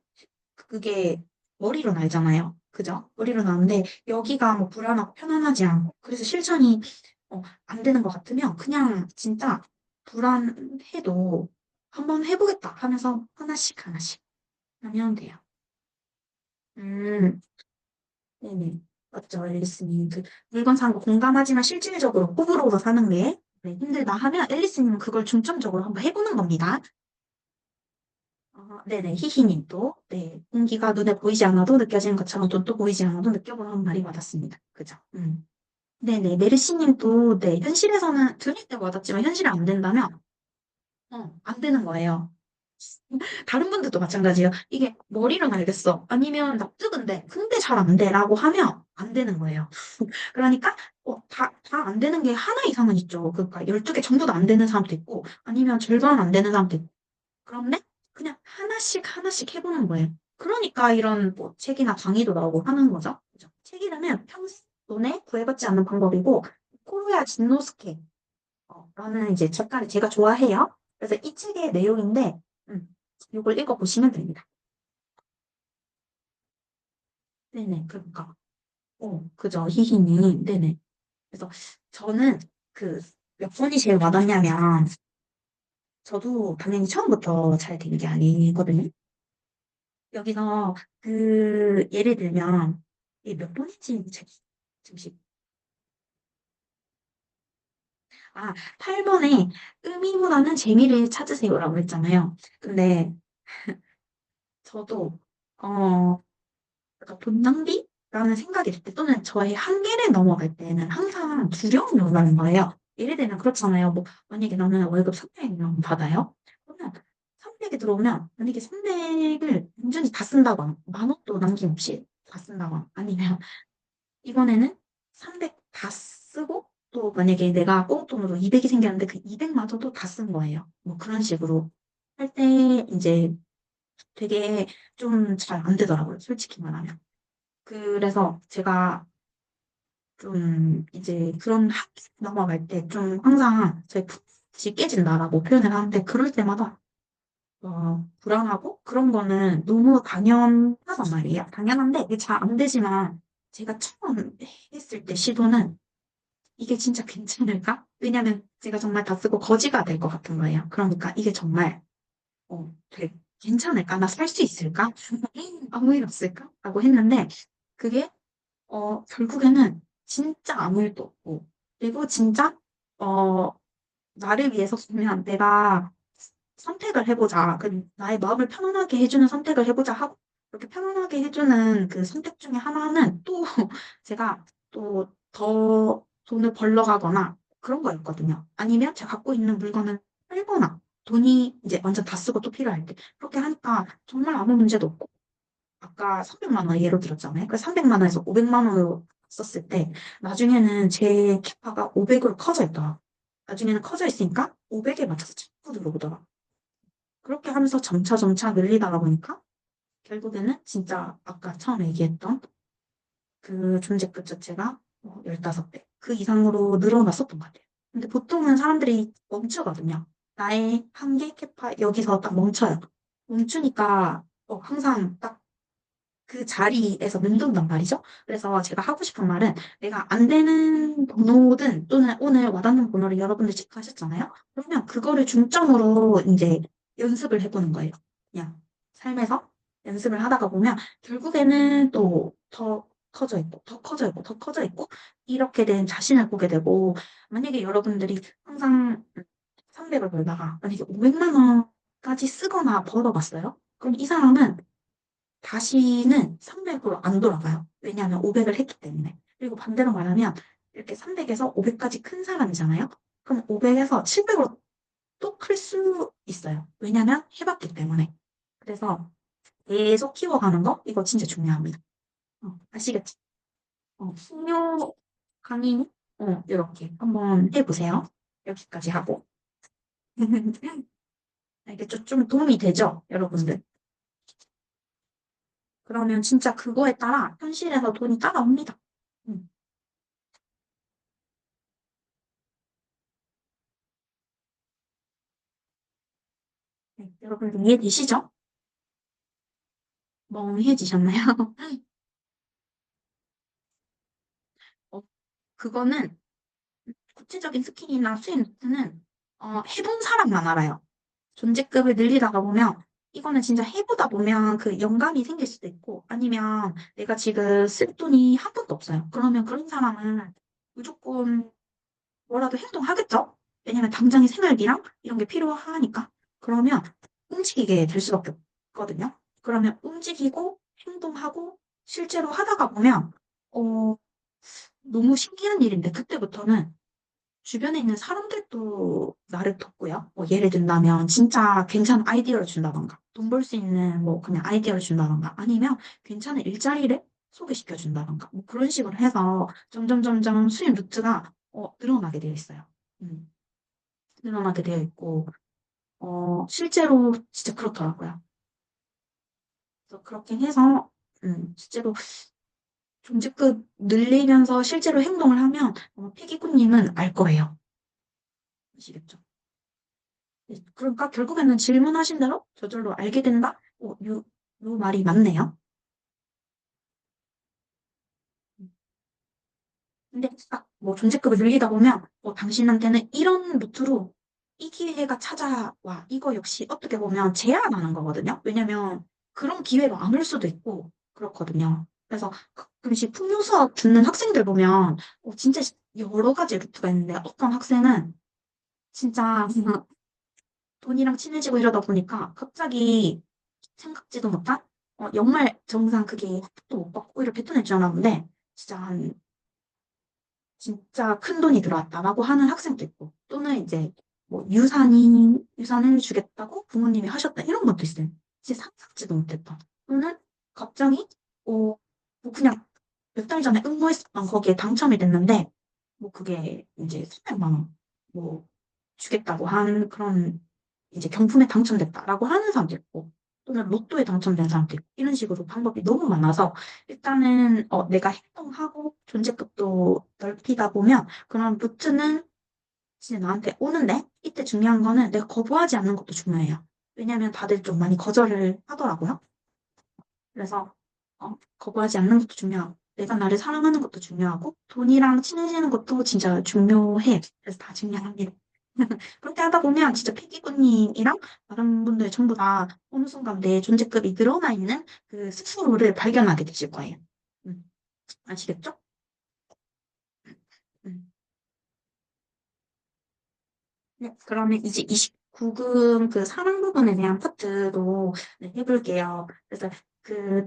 그게 머리로 날잖아요. 그죠? 머리로 나는데 여기가 뭐 불안하고 편안하지 않고 그래서 실천이 안 되는 것 같으면 그냥 진짜 불안해도 한번 해보겠다 하면서 하나씩 하나씩 하면 돼요. 음, 네네. 맞죠, 앨리스님. 그 물건 사는 거 공감하지만 실질적으로 호불호로 사는 게 네, 힘들다 하면 앨리스님은 그걸 중점적으로 한번 해보는 겁니다. 네네, 히히님도, 네, 공기가 눈에 보이지 않아도 느껴지는 것처럼 눈도 보이지 않아도 느껴보는 말이 맞았습니다. 그죠? 네네, 메르시님도, 네, 현실에서는 들을 때 맞았지만 현실이 안 된다면, 안 되는 거예요. 다른 분들도 마찬가지예요. 이게 머리로는 알겠어. 아니면 납득은 돼. 근데 잘 안 돼. 라고 하면 안 되는 거예요. 그러니까, 다 안 되는 게 하나 이상은 있죠. 그러니까 12개 전부 다 안 되는 사람도 있고, 아니면 절반 안 되는 사람도 있고, 그런데 그냥 하나씩 하나씩 해보는 거예요. 그러니까 이런 뭐 책이나 강의도 나오고 하는 거죠. 그죠? 책이라면 평생 돈에 구애받지 않는 방법이고 코루야 진노스케 라는 이제 작가를 제가 좋아해요. 그래서 이 책의 내용인데 이걸 읽어보시면 됩니다. 네네, 그러니까. 그죠. 히히님. 네네. 그래서 저는 그 몇 번이 제일 와닿냐면 저도 당연히 처음부터 잘 된 게 아니거든요. 여기서 예를 들면 이게 몇 번인지 잠시 8번에 의미보다는 재미를 찾으세요라고 했잖아요. 근데 저도 약간 돈 낭비라는 생각이 들 때 또는 저의 한계를 넘어갈 때는 항상 두려움이 올라오는 거예요. 예를 들면 그렇잖아요. 뭐 만약에 나는 월급 300만 받아요. 그러면 300이 들어오면 만약에 300을 완전히 다 쓴다고 만 원도 남김없이 다 쓴다고 아니면 이번에는 300 다 쓰고 또 만약에 내가 꽁돈으로 200이 생겼는데 그 200마저도 다 쓴 거예요. 뭐 그런 식으로 할 때 이제 되게 좀 잘 안 되더라고요. 솔직히 말하면. 그래서 제가 좀 이제 그런 학기 넘어갈 때 좀 항상 저희 풋이 깨진다라고 표현을 하는데 그럴 때마다 불안하고 그런 거는 너무 당연하단 말이에요. 당연한데 이게 잘 안 되지만 제가 처음 했을 때 시도는 이게 진짜 괜찮을까? 왜냐면 제가 정말 다 쓰고 거지가 될 것 같은 거예요. 그러니까 이게 정말 되게 괜찮을까? 나 살 수 있을까? 아무 일 없을까? 라고 했는데 그게 결국에는 진짜 아무 일도 없고 그리고 진짜 어, 나를 위해서 보면 내가 선택을 해보자. 나의 마음을 편안하게 해주는 선택을 해보자 하고, 그렇게 편안하게 해주는 그 선택 중에 하나는 또 제가 또 더 돈을 벌러 가거나 그런 거였거든요. 아니면 제가 갖고 있는 물건을 팔거나 돈이 이제 완전 다 쓰고 또 필요할 때. 그렇게 하니까 정말 아무 문제도 없고, 아까 300만 원 예로 들었잖아요. 그 300만 원에서 500만 원으로 썼을 때, 나중에는 제 캐파가 500으로 커져 있더라. 나중에는 커져 있으니까 500에 맞춰서 자꾸 들어오더라. 그렇게 하면서 점차 늘리다가 보니까 결국에는 진짜 아까 처음 얘기했던 그 존재급 자체가 15배. 그 이상으로 늘어났었던 것 같아요. 근데 보통은 사람들이 멈추거든요. 나의 한계 캐파 여기서 딱 멈춰요. 멈추니까 항상 딱 그 자리에서 맴돈단 말이죠. 그래서 제가 하고 싶은 말은 내가 안 되는 번호든 또는 오늘 와닿는 번호를 여러분들 체크하셨잖아요. 그러면 그거를 중점으로 이제 연습을 해보는 거예요. 그냥 삶에서 연습을 하다가 보면 결국에는 또 더 커져 있고 더 커져 있고 더 커져 있고 이렇게 된 자신을 보게 되고 만약에 여러분들이 항상 300을 벌다가 만약에 500만 원까지 쓰거나 벌어봤어요. 그럼 이 사람은 다시는 300으로 안 돌아가요. 왜냐하면 500을 했기 때문에. 그리고 반대로 말하면 이렇게 300에서 500까지 큰 사람이잖아요. 그럼 500에서 700으로 또 클 수 있어요. 왜냐하면 해봤기 때문에. 그래서 계속 키워가는 거 이거 진짜 중요합니다. 아시겠지? 풍요 강의 이렇게 한번 해보세요. 여기까지 하고. 이게 좀 도움이 되죠, 여러분들? 그러면 진짜 그거에 따라 현실에서 돈이 따라옵니다. 음, 네, 여러분들 이해되시죠? 멍해지셨나요? 어, 그거는 구체적인 스킬이나 수행 루트는 해본 사람만 알아요. 존재급을 늘리다가 보면 이거는 진짜 해보다 보면 그 영감이 생길 수도 있고 아니면 내가 지금 쓸 돈이 한 푼도 없어요. 그러면 그런 사람은 무조건 뭐라도 행동하겠죠? 왜냐면 당장의 생활비랑 이런 게 필요하니까. 그러면 움직이게 될 수밖에 없거든요. 그러면 움직이고 행동하고 실제로 하다가 보면 어, 너무 신기한 일인데 그때부터는 주변에 있는 사람들도 나를 돕고요. 뭐 예를 든다면 진짜 괜찮은 아이디어를 준다던가 돈 벌 수 있는 뭐 그냥 아이디어를 준다던가 아니면 괜찮은 일자리를 소개시켜 준다던가 뭐 그런 식으로 해서 점점 점점 수입 루트가 늘어나게 되어 있어요. 음, 늘어나게 되어 있고 실제로 진짜 그렇더라고요. 그래서 그렇게 해서 실제로 존재급 늘리면서 실제로 행동을 하면 피기꾼님은 알 거예요. 아시겠죠? 네, 그러니까 결국에는 질문하신 대로 저절로 알게 된다? 요 말이 맞네요. 근데 딱 뭐 존재급을 늘리다 보면 당신한테는 이런 루트로 이 기회가 찾아와. 이거 역시 어떻게 보면 제한하는 거거든요. 왜냐면 그런 기회가 안 올 수도 있고 그렇거든요. 그래서 가끔씩 풍요 수업 듣는 학생들 보면 진짜 여러 가지 루트가 있는데 어떤 학생은 진짜 돈이랑 친해지고 이러다 보니까 갑자기 생각지도 못한 연말 정산 그게 도 못 받고 오히려 뱉어낼 줄 알았는데 진짜 진짜 큰 돈이 들어왔다라고 하는 학생도 있고 또는 이제 뭐 유산을 주겠다고 부모님이 하셨다 이런 것도 있어요. 진짜 상상지도 못했다. 또는 갑자기 뭐 그냥 몇 달 전에 응모했었던 거기에 당첨이 됐는데 뭐 그게 이제 300만 원 뭐 주겠다고 하는 그런 이제 경품에 당첨됐다라고 하는 사람도 있고 또는 로또에 당첨된 사람도 있고 이런 식으로 방법이 너무 많아서 일단은 내가 행동하고 존재급도 넓히다 보면 그런 루트는 진짜 나한테 오는데 이때 중요한 거는 내가 거부하지 않는 것도 중요해요. 왜냐면 다들 좀 많이 거절을 하더라고요. 그래서 거부하지 않는 것도 중요하고 내가 나를 사랑하는 것도 중요하고 돈이랑 친해지는 것도 진짜 중요해. 그래서 다 중요합니다. 그렇게 하다 보면 진짜 피기꾼님이랑 다른 분들 전부 다 어느 순간 내 존재급이 늘어나 있는 그 스스로를 발견하게 되실 거예요. 음, 아시겠죠? 음. 네, 그러면 이제 29금 그 사랑 부분에 대한 파트로 네, 해볼게요. 그래서 그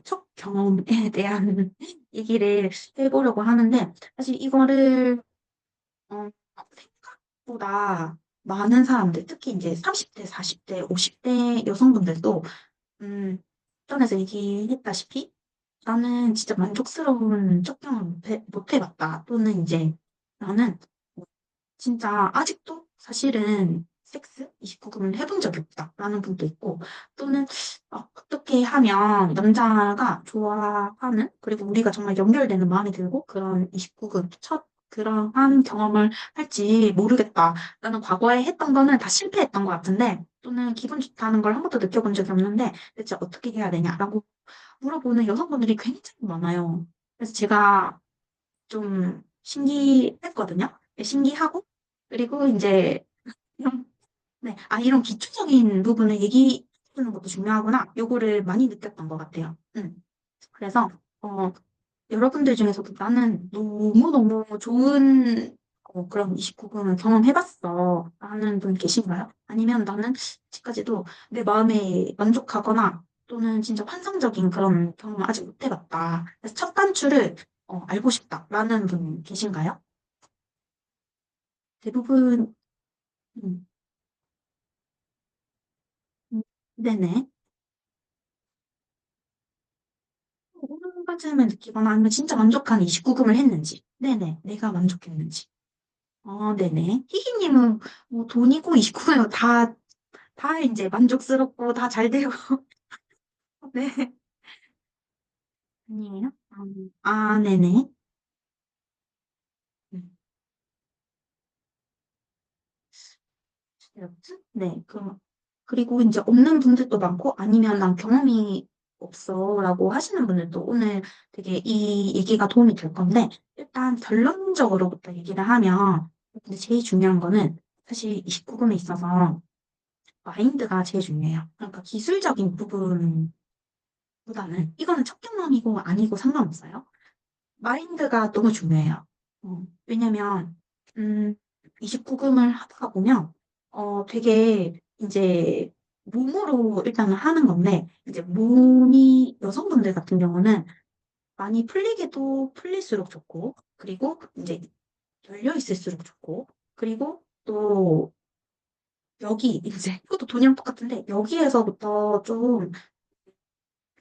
첫 경험에 대한 얘기를 해보려고 하는데, 사실 이거를, 생각보다 많은 사람들, 특히 이제 30대, 40대, 50대 여성분들도, 전에서 얘기했다시피, 나는 진짜 만족스러운 첫 경험을 못 해봤다. 또는 이제 나는 진짜 아직도 사실은 섹스 29금을 해본 적이 없다라는 분도 있고 또는 어떻게 하면 남자가 좋아하는 그리고 우리가 정말 연결되는 마음이 들고 그런 29금 첫 그러한 경험을 할지 모르겠다. 나는 과거에 했던 거는 다 실패했던 것 같은데, 또는 기분 좋다는 걸 한 번도 느껴본 적이 없는데, 대체 어떻게 해야 되냐라고 물어보는 여성분들이 굉장히 많아요. 그래서 제가 좀 신기했거든요. 네, 신기하고, 그리고 이제, 이런, 네, 아, 이런 기초적인 부분을 얘기해 주는 것도 중요하구나. 요거를 많이 느꼈던 것 같아요. 그래서, 여러분들 중에서도 나는 너무너무 좋은 그런 29금을 경험해봤어. 라는 분 계신가요? 아니면 나는 아직까지도 내 마음에 만족하거나 또는 진짜 환상적인 그런 경험을 아직 못 해봤다. 그래서 첫 단추를 알고 싶다. 라는 분 계신가요? 대부분, 음, 음, 네네. 오늘까지만 느끼거나 아니면 진짜 만족한 29금을 했는지. 네네. 내가 만족했는지. 네네. 희희님은 뭐 돈이고 29금이고 다 이제 만족스럽고 다 잘 되고. 네. 아니에요? 네네. 음, 이렇지? 네. 그리고 이제 없는 분들도 많고 아니면 난 경험이 없어 라고 하시는 분들도 오늘 되게 이 얘기가 도움이 될 건데 일단 결론적으로부터 얘기를 하면 근데 제일 중요한 거는 사실 29금에 있어서 마인드가 제일 중요해요. 그러니까 기술적인 부분보다는 이거는 첫 경험이고 아니고 상관없어요. 마인드가 너무 중요해요. 왜냐면, 29금을 하다가 보면, 되게 이제 몸으로 일단은 하는 건데, 이제 몸이, 여성분들 같은 경우는 많이 풀리게도 풀릴수록 좋고, 그리고 이제 열려 있을수록 좋고, 그리고 또 여기 이제, 그것도 돈이랑 똑같은데, 여기에서부터 좀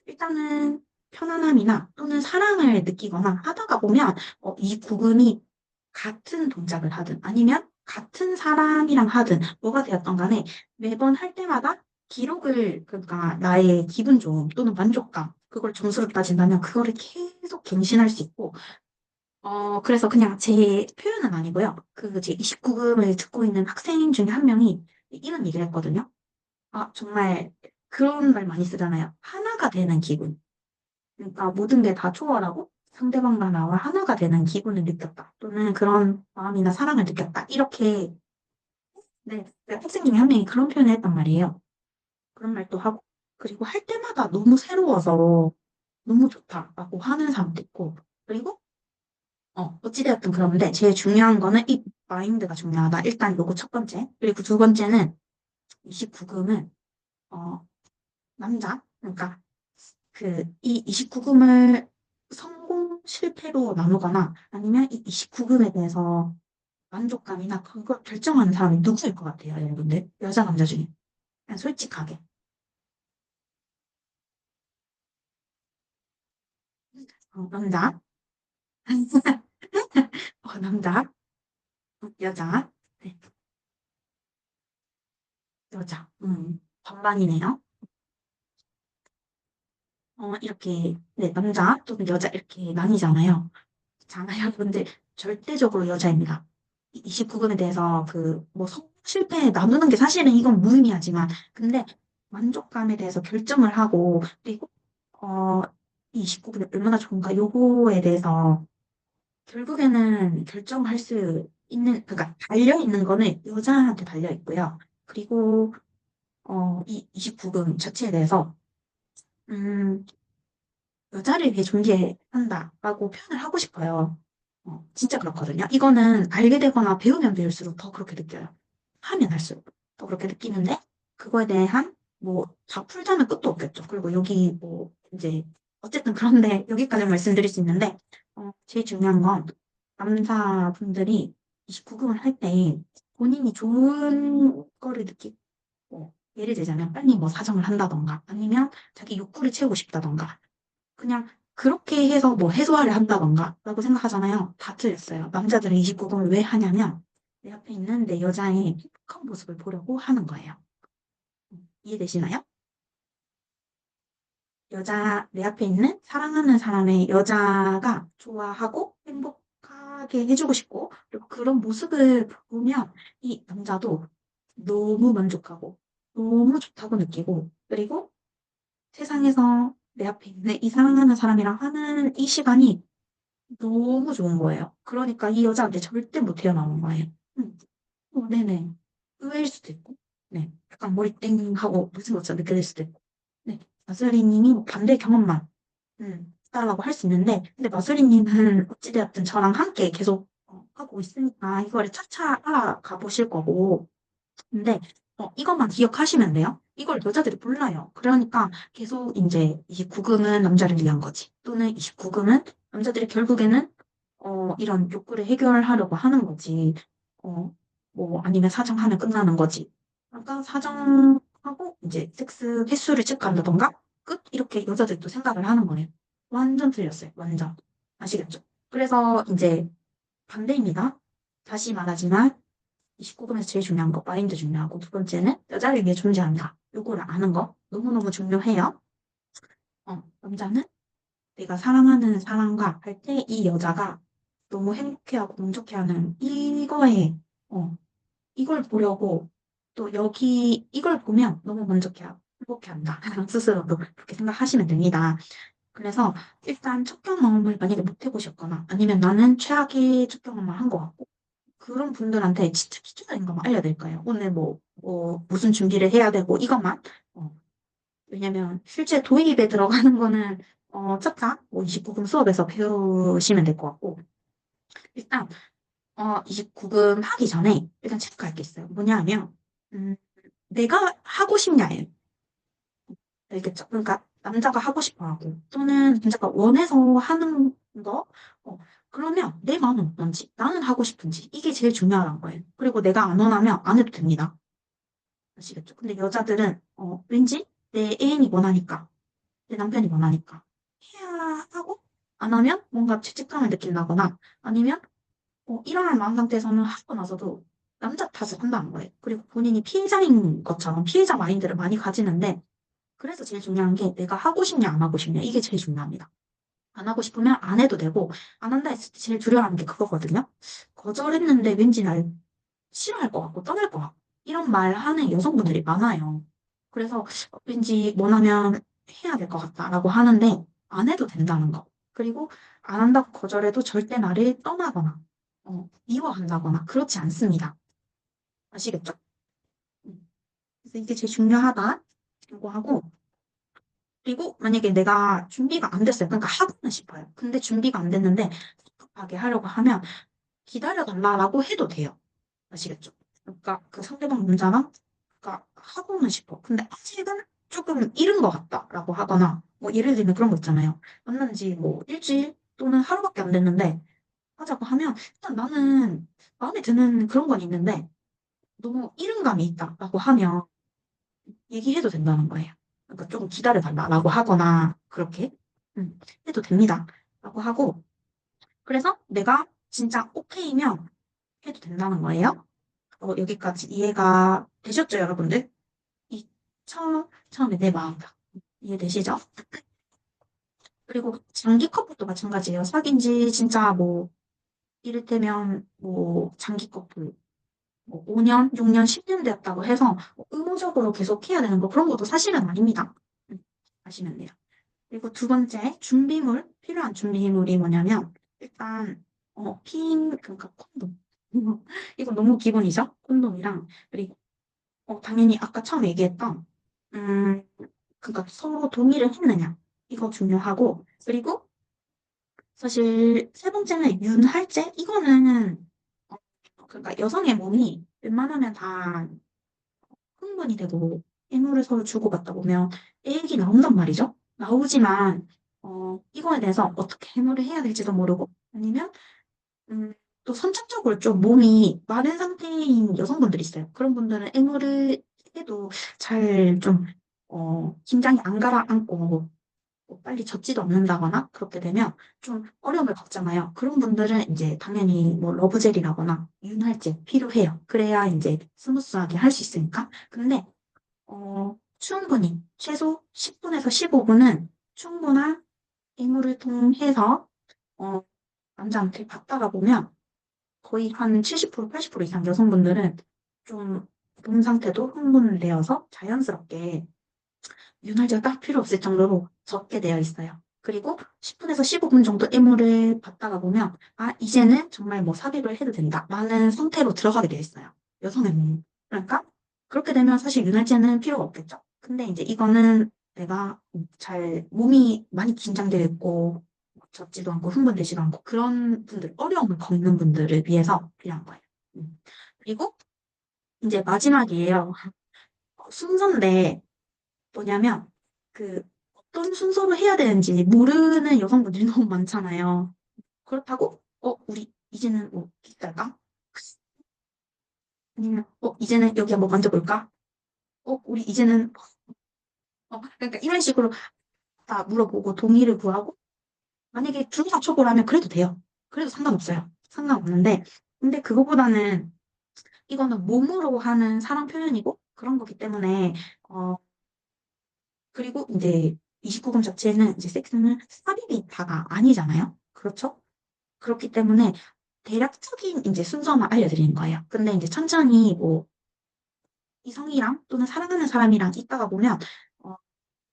일단은 편안함이나 또는 사랑을 느끼거나 하다가 보면 이 구금이 같은 동작을 하든 아니면 같은 사람이랑 하든 뭐가 되었던 간에 매번 할 때마다 기록을 그러니까 나의 기분 좋음 또는 만족감 그걸 점수로 따진다면 그거를 계속 갱신할 수 있고 그래서 그냥 제 표현은 아니고요. 그 제 29금을 듣고 있는 학생 중에 한 명이 이런 얘기를 했거든요. 아, 정말 그런 말 많이 쓰잖아요. 하나가 되는 기분. 그러니까 모든 게 다 초월하고 상대방과 나와 하나가 되는 기분을 느꼈다. 또는 그런 마음이나 사랑을 느꼈다. 이렇게, 네, 네, 학생 중에 한 명이 그런 표현을 했단 말이에요. 그런 말도 하고, 그리고 할 때마다 너무 새로워서 너무 좋다라고 하는 사람도 있고, 그리고, 어찌되었든 그런데 제일 중요한 거는 이 마인드가 중요하다. 일단 요거 첫 번째. 그리고 두 번째는 29금은, 어, 남자, 그러니까 이 29금을 성공, 실패로 나누거나 아니면 이 29금에 대해서 만족감이나 그걸 결정하는 사람이 누구일 것 같아요, 여러분들? 여자, 남자 중에. 그냥 솔직하게. 남자. 남자. 여자. 네, 여자. 반반이네요. 이렇게, 네, 남자 또는 여자 이렇게 나뉘잖아요. 잖아요. 근데 절대적으로 여자입니다. 29금에 대해서 뭐 실패 나누는 게 사실은 이건 무의미하지만, 근데 만족감에 대해서 결정을 하고, 그리고, 어, 29금이 얼마나 좋은가, 요거에 대해서 결국에는 결정할 수 그러니까 달려있는 거는 여자한테 달려있고요. 그리고, 이 29금 자체에 대해서, 음, 여자를 위해 존재한다라고 표현을 하고 싶어요. 진짜 그렇거든요. 이거는 알게 되거나 배우면 배울수록 더 그렇게 느껴요. 하면 할수록 더 그렇게 느끼는데, 그거에 대한, 뭐, 다 풀자면 끝도 없겠죠. 그리고 여기, 뭐, 이제, 어쨌든 그런데, 여기까지 말씀드릴 수 있는데, 제일 중요한 건, 남자분들이 29금을 할 때, 본인이 좋은 거를 느끼고, 예를 들자면, 빨리 뭐 사정을 한다던가, 아니면 자기 욕구를 채우고 싶다던가, 그냥 그렇게 해서 뭐 해소를 한다던가 라고 생각하잖아요. 다 틀렸어요. 남자들은 29금을 왜 하냐면 내 앞에 있는 내 여자의 행복한 모습을 보려고 하는 거예요. 이해되시나요? 내 앞에 있는 사랑하는 사람의 여자가 좋아하고 행복하다는 하게 해주고 싶고, 그리고 그런 모습을 보면 이 남자도 너무 만족하고, 너무 좋다고 느끼고, 그리고 세상에서 내 앞에 있는 이 사랑하는 사람이랑 하는 이 시간이 너무 좋은 거예요. 그러니까 이 여자한테 절대 못 헤어나오는 거예요. 네네. 의외일 수도 있고, 네. 약간 머리 땡하고 무슨 것처럼 느껴질 수도 있고, 네. 마슬리님이 뭐 반대 경험만, 있다라고 할 수 있는데, 근데 마슬리님은 어찌되었든 저랑 함께 계속 하고 있으니까 이거를 차차 알아가 보실 거고, 근데 이것만 기억하시면 돼요. 이걸 여자들이 몰라요. 그러니까 계속 이제 29금은 남자를 위한 거지. 또는 29금은 남자들이 결국에는 이런 욕구를 해결하려고 하는 거지. 어, 뭐 아니면 사정하면 끝나는 거지. 그러니까 사정하고 이제 섹스 횟수를 체크한다던가 끝 이렇게 여자들도 생각을 하는 거예요. 완전 틀렸어요. 완전. 아시겠죠? 그래서 이제 반대입니다. 다시 말하지만 29금에서 제일 중요한 거, 마인드 중요하고, 두 번째는 여자를 위해 존재한다. 요거를 아는 거 너무너무 중요해요. 남자는 내가 사랑하는 사람과 할 때 이 여자가 너무 행복해하고 만족해하는 이거에, 어, 이걸 보려고 또 여기 이걸 보면 너무 만족해하고 행복해한다. 스스로도 그렇게 생각하시면 됩니다. 그래서 일단 첫 경험을 만약에 못 해보셨거나 아니면 나는 최악의 첫 경험을 한 것 같고 그런 분들한테 진짜 기초적인 것만 알려드릴까요? 오늘 무슨 준비를 해야 되고, 이것만. 어, 왜냐면, 실제 도입에 들어가는 거는, 차차, 29금 수업에서 배우시면 될 것 같고, 일단, 29금 하기 전에, 일단 체크할 게 있어요. 뭐냐 하면, 내가 하고 싶냐예요. 알겠죠? 그러니까, 남자가 하고 싶어 하고, 또는 남자가 원해서 하는 거, 그러면 내 마음은 어떤지, 나는 하고 싶은지, 이게 제일 중요한 거예요. 그리고 내가 안 원하면 안 해도 됩니다. 아시겠죠? 근데 여자들은, 왠지 내 애인이 원하니까, 내 남편이 원하니까, 해야 하고, 안 하면 뭔가 죄책감을 느낀다거나, 아니면, 이러한 마음 상태에서는 하고 나서도 남자 탓을 한다는 거예요. 그리고 본인이 피해자인 것처럼 피해자 마인드를 많이 가지는데, 그래서 제일 중요한 게 내가 하고 싶냐, 안 하고 싶냐, 이게 제일 중요합니다. 안 하고 싶으면 안 해도 되고, 안 한다 했을 때 제일 두려워하는 게 그거거든요. 거절했는데 왠지 날 싫어할 것 같고 떠날 것 같고 이런 말 하는 여성분들이 많아요. 그래서 왠지 원하면 해야 될 것 같다라고 하는데 안 해도 된다는 거. 그리고 안 한다고 거절해도 절대 나를 떠나거나 미워한다거나 그렇지 않습니다. 아시겠죠? 음. 그래서 이게 제일 중요하다라고 하고 그리고 만약에 내가 준비가 안 됐어요. 그러니까 하고는 싶어요. 근데 준비가 안 됐는데 급하게 하려고 하면 기다려달라고 해도 돼요. 아시겠죠? 그러니까 그 상대방 문자랑 그러니까 하고는 싶어. 근데 아직은 조금 이른 것 같다라고 하거나 뭐 예를 들면 그런 거 있잖아요. 만난 지 뭐 일주일 또는 하루밖에 안 됐는데 하자고 하면 일단 나는 마음에 드는 그런 건 있는데 너무 이른 감이 있다라고 하면 얘기해도 된다는 거예요. 그러니까 조금 기다려달라고 하거나 그렇게 해도 됩니다. 라고 하고 그래서 내가 진짜 오케이면 해도 된다는 거예요. 여기까지 이해가 되셨죠, 여러분들? 이 처음에 내 마음 이해되시죠? 그리고 장기 커플도 마찬가지예요. 사귄 지 진짜 뭐 이를테면 뭐 장기 커플 뭐 5년, 6년, 10년 되었다고 해서 의무적으로 계속 해야 되는 거 그런 것도 사실은 아닙니다. 아시면 돼요. 그리고 두 번째 필요한 준비물이 뭐냐면 일단 그러니까 콘돔. 이거 너무 기본이죠? 콘돔이랑 그리고 당연히 아까 처음 얘기했던, 그러니까 서로 동의를 했느냐. 이거 중요하고, 그리고 사실 세 번째는 윤활제? 이거는, 어, 그러니까 여성의 몸이 웬만하면 다 흥분이 되고, 애무를 서로 주고받다 보면 애기 나온단 말이죠. 나오지만, 이거에 대해서 어떻게 해무를 해야 될지도 모르고, 아니면 또 선천적으로 좀 몸이 마른 상태인 여성분들이 있어요. 그런 분들은 애무를 해도 잘 좀, 긴장이 안 가라앉고, 뭐 빨리 젖지도 않는다거나, 그렇게 되면 좀 어려움을 겪잖아요. 그런 분들은 이제 당연히 뭐 러브젤이라거나 윤활제 필요해요. 그래야 이제 스무스하게 할 수 있으니까. 근데, 충분히, 최소 10분에서 15분은 충분한 애무를 통해서, 어, 남자한테 받다가 보면 거의 한 70%, 80% 이상 여성분들은 좀 몸 상태도 흥분되어서 자연스럽게 윤활제가 딱 필요 없을 정도로 적게 되어 있어요. 그리고 10분에서 15분 정도 애무를 받다가 보면, 아, 이제는 정말 뭐 삽입을 해도 된다. 라는 상태로 들어가게 되어 있어요. 여성의 몸. 그러니까, 그렇게 되면 사실 윤활제는 필요가 없겠죠. 근데 이제 이거는 내가 잘, 몸이 많이 긴장되어 있고, 젖지도 않고 흥분되지도 않고, 그런 분들, 어려움을 겪는 분들을 위해서 필요한 거예요. 그리고 이제 마지막이에요. 순서인데, 뭐냐면, 그, 어떤 순서로 해야 되는지 모르는 여성분들이 너무 많잖아요. 그렇다고, 우리 이제는 뭐, 기다릴까? 아니면, 이제는 여기 한번 만져볼까? 우리 이제는, 그러니까 이런 식으로 다 물어보고 동의를 구하고, 만약에 중상 초보라면 그래도 돼요. 그래도 상관없어요. 상관없는데, 근데 그거보다는 이거는 몸으로 하는 사랑 표현이고, 그런 거기 때문에, 어, 그리고 이제 29금 자체는 이제 섹스는 삽입이 다가 아니잖아요. 그렇죠? 그렇기 때문에 대략적인 이제 순서만 알려드리는 거예요. 근데 이제 천천히 뭐 이성이랑 또는 사랑하는 사람이랑 있다가 보면 어,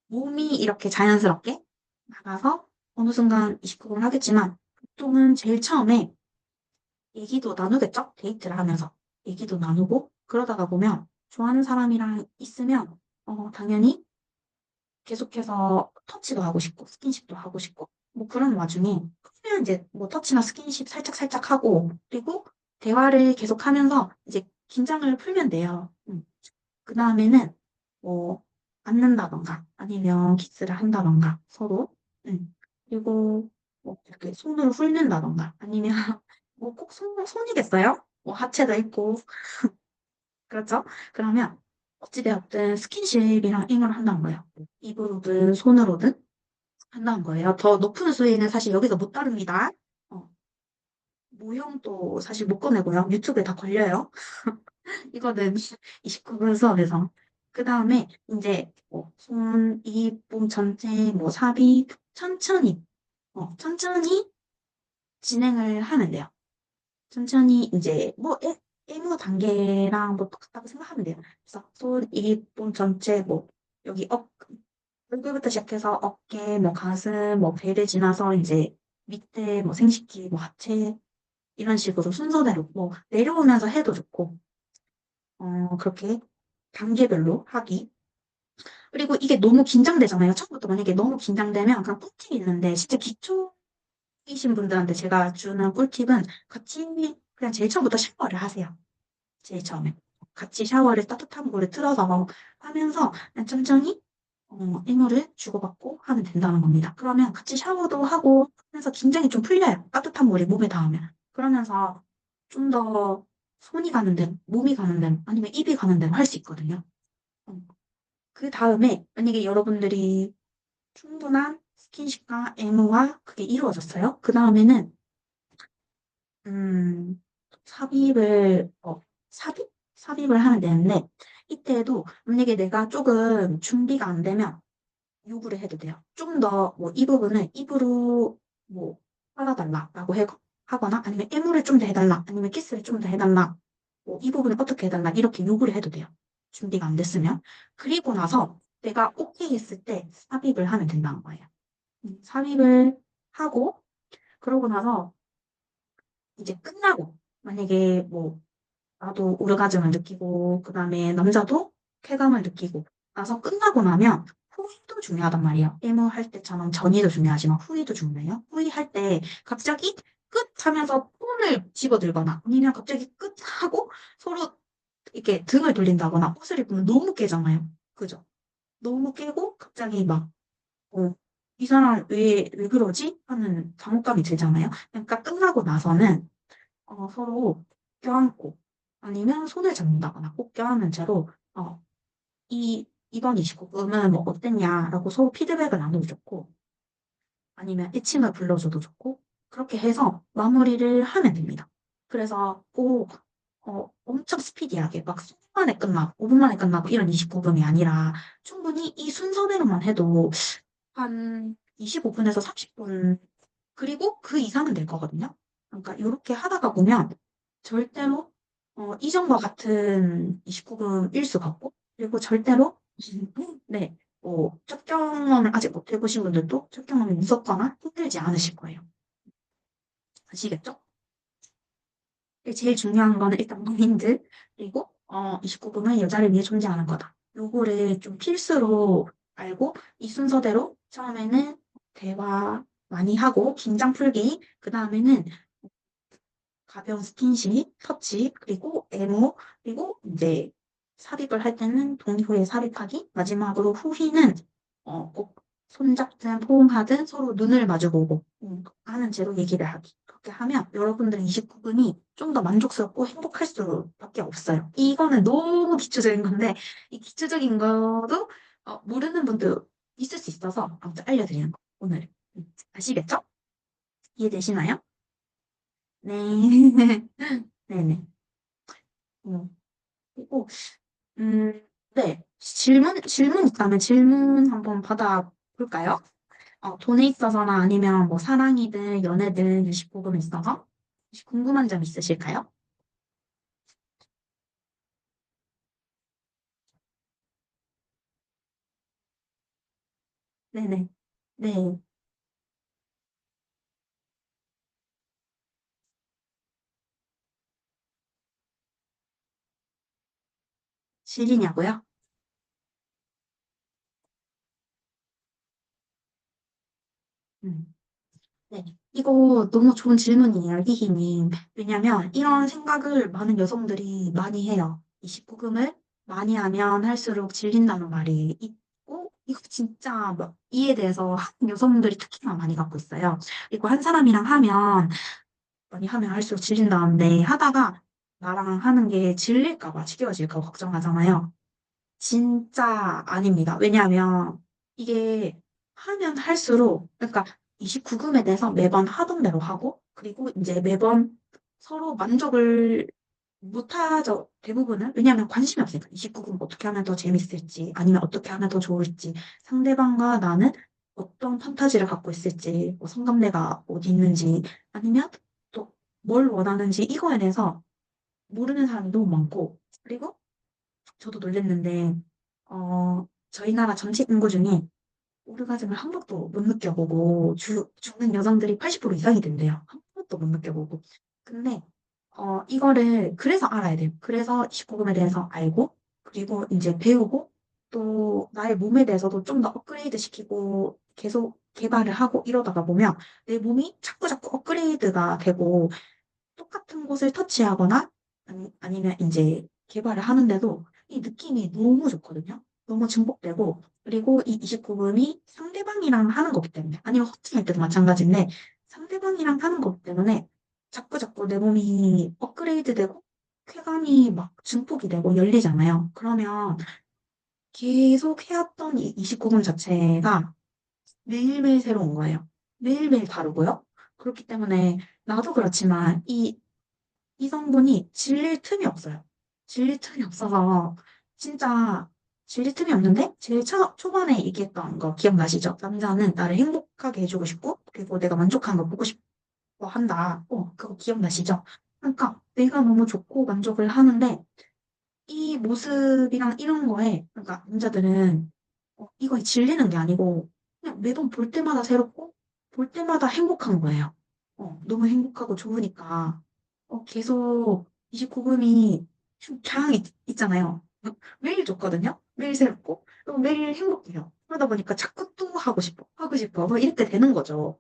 몸이 이렇게 자연스럽게 나가서 어느 순간 29금을 하겠지만 보통은 제일 처음에 얘기도 나누겠죠? 데이트를 하면서 얘기도 나누고 그러다가 보면 좋아하는 사람이랑 있으면 당연히 계속해서 터치도 하고 싶고, 스킨십도 하고 싶고, 뭐 그런 와중에, 그러면 이제 뭐 터치나 스킨십 살짝살짝 하고, 그리고 대화를 계속 하면서 이제 긴장을 풀면 돼요. 그 다음에는 뭐, 앉는다던가, 아니면 키스를 한다던가, 서로. 그리고 뭐 이렇게 손으로 훑는다던가, 아니면 뭐 꼭 손이겠어요? 뭐 하체도 있고, 그렇죠? 그러면 어찌되었든 스킨십이랑 잉을 한다는 거예요. 입으로든 손으로든 한다는 거예요. 더 높은 수위는 사실 여기서 못 다룹니다. 어, 모형도 사실 못 꺼내고요. 유튜브에 다 걸려요. 이거는 29분 수업에서. 그 다음에 이제 뭐 손, 입, 몸 전체, 뭐 삽입 천천히 진행을 하면 돼요. 천천히 이제 뭐 애무 단계랑 뭐 똑같다고 생각하면 돼요. 그래서 손, 입, 몸 전체 뭐 여기 얼굴부터 시작해서 어깨, 뭐 가슴, 뭐 배를 지나서 이제 밑에 뭐 생식기, 뭐 하체 이런 식으로 순서대로 뭐 내려오면서 해도 좋고 그렇게 단계별로 하기. 그리고 이게 너무 긴장되잖아요. 처음부터 만약에 너무 긴장되면 그냥 꿀팁이 있는데 진짜 기초이신 분들한테 제가 주는 꿀팁은 같이 그냥 제일 처음부터 샤워를 하세요. 제일 처음에. 같이 샤워를 따뜻한 물에 틀어서 하면서 그냥 천천히 이물을 주고받고 하면 된다는 겁니다. 그러면 같이 샤워도 하고 하면서 긴장이 좀 풀려요. 따뜻한 물이 몸에 닿으면. 그러면서 좀 더 손이 가는 대로, 몸이 가는 대로, 아니면 입이 가는 대로 할 수 있거든요. 그 다음에 만약에 여러분들이 충분한 스킨십과 애무와 그게 이루어졌어요. 그 다음에는 음, 삽입을, 삽입을 하면 되는데, 이때도 만약에 내가 조금 준비가 안 되면 요구를 해도 돼요. 좀 더, 뭐, 이 부분을 입으로, 뭐, 빨아달라라고 하거나, 아니면 애무를 좀 더 해달라, 아니면 키스를 좀 더 해달라, 뭐, 이 부분을 어떻게 해달라, 이렇게 요구를 해도 돼요. 준비가 안 됐으면. 그리고 나서 내가 오케이 했을 때 삽입을 하면 된다는 거예요. 삽입을 하고, 그러고 나서 이제 끝나고, 만약에 뭐, 나도 오르가즘을 느끼고, 그 다음에 남자도 쾌감을 느끼고, 나서 끝나고 나면 후위도 중요하단 말이에요. 애무할 때처럼 전이도 중요하지만 후위도 중요해요. 후위 할 때 갑자기 끝 하면서 폰을 집어들거나 아니면 갑자기 끝 하고 서로 이렇게 등을 돌린다거나 옷을 입으면 너무 깨잖아요. 그죠? 너무 깨고 갑자기 막, 이 사람 왜 그러지? 하는 당혹감이 들잖아요. 그러니까 끝나고 나서는 서로 껴안고 아니면 손을 잡는다거나 꼭 껴안은 채로 이번 29금은 뭐 어땠냐라고 서로 피드백을 나누고 좋고 아니면 애칭을 불러줘도 좋고 그렇게 해서 마무리를 하면 됩니다. 그래서 꼭 엄청 스피디하게 막 10분 만에 끝나고 5분 만에 끝나고 이런 29금이 아니라 충분히 이 순서대로만 해도 한 25분에서 30분 그리고 그 이상은 될 거거든요. 그러니까 이렇게 하다가 보면 절대로 이전과 같은 29금일 수가 없고, 그리고 절대로 네, 첫 경험을 아직 못 해보신 분들도 첫 경험이 무섭거나 힘들지 않으실 거예요. 아시겠죠? 제일 중요한 거는 일단 무민들, 그리고 29금은 여자를 위해 존재하는 거다. 요거를 좀 필수로 알고 이 순서대로 처음에는 대화 많이 하고 긴장 풀기, 그 다음에는 가벼운 스킨십, 터치, 그리고 애무, 그리고 이제 삽입을 할 때는 동의호에 삽입하기, 마지막으로 후희는 꼭 손잡든 포옹하든 서로 눈을 마주보고 하는 채로 얘기를 하기. 그렇게 하면 여러분들의 29분이 좀 더 만족스럽고 행복할 수밖에 없어요. 이거는 너무 기초적인 건데 이 기초적인 거도 모르는 분도 있을 수 있어서 아무튼 알려드리는 거 오늘 아시겠죠? 이해되시나요? 네. 네네. 그리고, 음, 네. 질문 있다면 질문 한번 받아볼까요? 돈에 있어서나 아니면 뭐 사랑이든 연애든 유식보금에 있어서 혹시 궁금한 점 있으실까요? 네네. 네. 질리냐고요? 음. 네. 이거 너무 좋은 질문이에요, 희희님. 왜냐면 이런 생각을 많은 여성들이 많이 해요. 29금을 많이 하면 할수록 질린다는 말이 있고, 이거 진짜 뭐 이에 대해서 여성들이 특히나 많이 갖고 있어요. 그리고 한 사람이랑 하면, 많이 하면 할수록 질린다는데, 하다가 나랑 하는 게 질릴까 봐, 지겨워질까 봐 걱정하잖아요. 진짜 아닙니다. 왜냐하면 이게 하면 할수록, 그러니까 29금에 대해서 매번 하던 대로 하고, 그리고 이제 매번 서로 만족을 못하죠. 대부분은. 왜냐하면 관심이 없으니까. 29금 어떻게 하면 더 재밌을지, 아니면 어떻게 하면 더 좋을지, 상대방과 나는 어떤 판타지를 갖고 있을지, 뭐 성감대가 어디 있는지, 아니면 또 뭘 원하는지, 이거에 대해서 모르는 사람이 너무 많고, 그리고 저도 놀랬는데, 저희 나라 전체 인구 중에 오르가즘을 한 번도 못 느껴보고, 죽는 여성들이 80% 이상이 된대요. 한 번도 못 느껴보고. 근데, 이거를 그래서 알아야 돼요. 그래서 19금에 대해서 알고, 그리고 이제 배우고, 또 나의 몸에 대해서도 좀 더 업그레이드 시키고, 계속 개발을 하고 이러다가 보면 내 몸이 자꾸 자꾸 업그레이드가 되고, 똑같은 곳을 터치하거나 아니면 이제 개발을 하는데도 이 느낌이 너무 좋거든요. 너무 증폭되고 그리고 이 29금이 상대방이랑 하는 거기 때문에 아니면 허팅할 때도 마찬가지인데 상대방이랑 하는 거기 때문에 자꾸 자꾸 내 몸이 업그레이드 되고 쾌감이 막 증폭이 되고 열리잖아요. 그러면 계속 해왔던 이 29금 자체가 매일매일 새로운 거예요. 매일매일 다르고요. 그렇기 때문에 나도 그렇지만 이 성분이 질릴 틈이 없어요. 질릴 틈이 없어서 진짜 질릴 틈이 없는데 제일 초반에 얘기했던 거 기억나시죠? 남자는 나를 행복하게 해주고 싶고 그리고 내가 만족한 거 보고 싶어 한다. 그거 기억나시죠? 그러니까 내가 너무 좋고 만족을 하는데 이 모습이랑 이런 거에 그러니까 남자들은 이거에 질리는 게 아니고 그냥 매번 볼 때마다 새롭고 볼 때마다 행복한 거예요. 너무 행복하고 좋으니까 계속 29금이 그냥 있잖아요. 매일 좋거든요. 매일 새롭고 또 매일 행복해요. 그러다 보니까 자꾸 또 하고 싶어 뭐 이렇게 되는 거죠.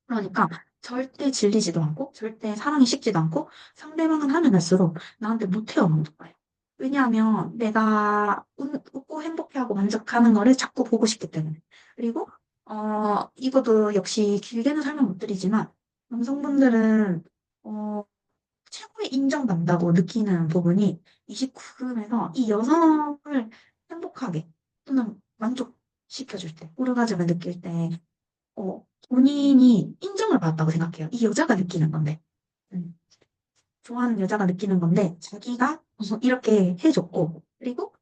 그러니까 절대 질리지도 않고 절대 사랑이 식지도 않고 상대방은 하면 할수록 나한테 못해오는 거예요. 왜냐하면 내가 웃고 행복해하고 만족하는 거를 자꾸 보고 싶기 때문에. 그리고 이것도 역시 길게는 설명 못 드리지만 남성분들은 최고의 인정받는다고 느끼는 부분이 29금에서 이 여성을 행복하게 또는 만족시켜줄 때, 오르가즘을 느낄 때 본인이 인정을 받았다고 생각해요. 이 여자가 느끼는 건데. 음, 좋아하는 여자가 느끼는 건데, 자기가 이렇게 해줬고, 그리고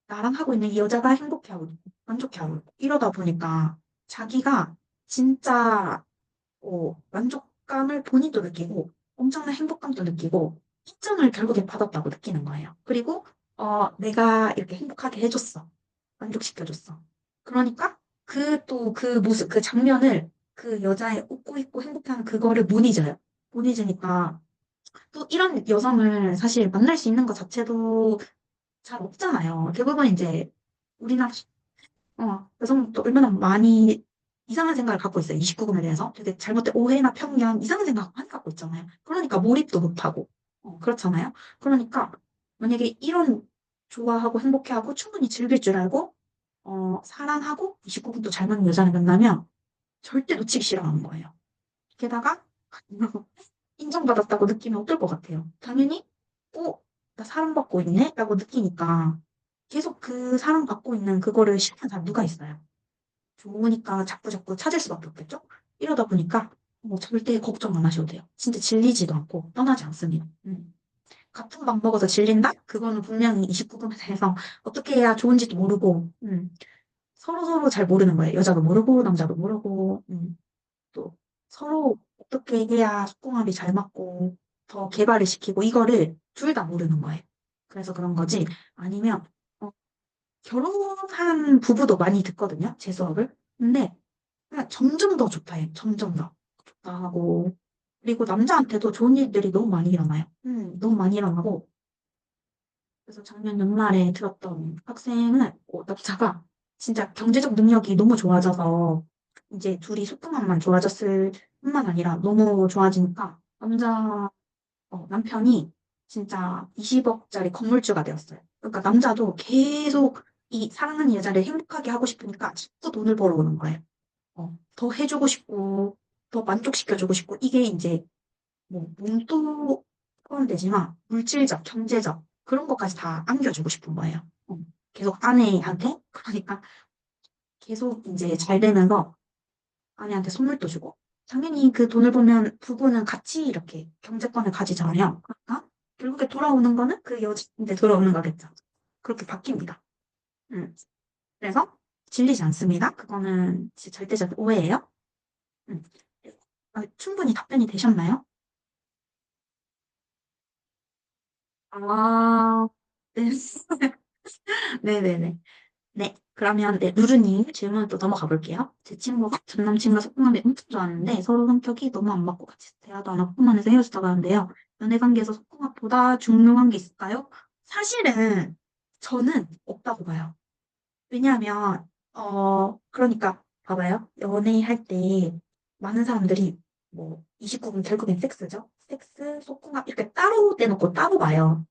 나랑 하고 있는 이 여자가 행복해하고, 만족해하고, 있고. 이러다 보니까 자기가 진짜, 만족감을 본인도 느끼고, 엄청난 행복감도 느끼고, 인정을 결국에 받았다고 느끼는 거예요. 그리고 내가 이렇게 행복하게 해줬어. 만족시켜줬어. 그러니까 그 모습, 그 장면을 그 여자의 웃고 있고 행복해하는 그거를 못 잊어요. 못 잊으니까 또 이런 여성을 사실 만날 수 있는 것 자체도 잘 없잖아요. 대부분 이제 우리나라 여성도 얼마나 많이 이상한 생각을 갖고 있어요. 29금에 대해서. 되게 잘못된 오해나 편견, 이상한 생각 많이 갖고 있잖아요. 그러니까 몰입도 못하고, 그렇잖아요. 그러니까 만약에 이런 좋아하고 행복해하고 충분히 즐길 줄 알고, 사랑하고 29금도 잘 맞는 여자를 만나면 절대 놓치기 싫어하는 거예요. 게다가 인정받았다고 느끼면 어떨 것 같아요? 당연히, 나 사랑받고 있네? 라고 느끼니까 계속 그 사랑받고 있는 그거를 싫어하는 사람 누가 있어요? 좋으니까 자꾸자꾸 찾을 수밖에 없겠죠? 이러다 보니까 뭐 절대 걱정 안 하셔도 돼요. 진짜 질리지도 않고 떠나지 않습니다. 같은 밥 먹어서 질린다? 그거는 분명히 29금에 대해서 어떻게 해야 좋은지도 모르고, 서로서로 잘 모르는 거예요. 여자도 모르고, 남자도 모르고, 또 서로 어떻게 해야 소통합이 잘 맞고, 더 개발을 시키고, 이거를 둘 다 모르는 거예요. 그래서 그런 거지. 아니면, 어, 결혼한 부부도 많이 듣거든요. 제 수업을. 근데 그냥 점점 더 좋다 해. 점점 더 좋다 하고. 그리고 남자한테도 좋은 일들이 너무 많이 일어나요. 너무 많이 일어나고. 그래서 작년 연말에 들었던 학생은 남자가 진짜 경제적 능력이 너무 좋아져서 이제 둘이 소통만 좋아졌을 뿐만 아니라 너무 좋아지니까 남편이 진짜 20억짜리 건물주가 되었어요. 그러니까 남자도 계속 이 사랑하는 여자를 행복하게 하고 싶으니까 자꾸 돈을 벌어오는 거예요. 더 해주고 싶고, 더 만족시켜주고 싶고, 이게 이제 뭐 몸도 포함되지만 물질적, 경제적 그런 것까지 다 안겨주고 싶은 거예요. 계속 아내한테 그러니까 계속 이제 잘 되면서 아내한테 선물도 주고 당연히 그 돈을 보면 부부는 같이 이렇게 경제권을 가지잖아요. 그러니까 결국에 돌아오는 거는 그 여자한테 돌아오는 거겠죠. 그렇게 바뀝니다. 음. 그래서 질리지 않습니다. 그거는 진짜 절대적 오해예요. 음. 충분히 답변이 되셨나요? 아, 네. 네네네. 네. 그러면, 네, 루루님 질문 또 넘어가 볼게요. 제 친구가 전 남친과 소통하기 엄청 좋아하는데 서로 성격이 너무 안 맞고 같이 대화도 안 하고 뿐만 해서 헤어졌다고 하는데요. 연애 관계에서 소통합보다 중요한 게 있을까요? 사실은 저는 없다고 봐요. 왜냐하면, 그러니까, 봐봐요. 연애할 때 많은 사람들이 뭐, 29금 결국엔 섹스죠. 섹스, 소통합 이렇게 따로 떼놓고 따로 봐요.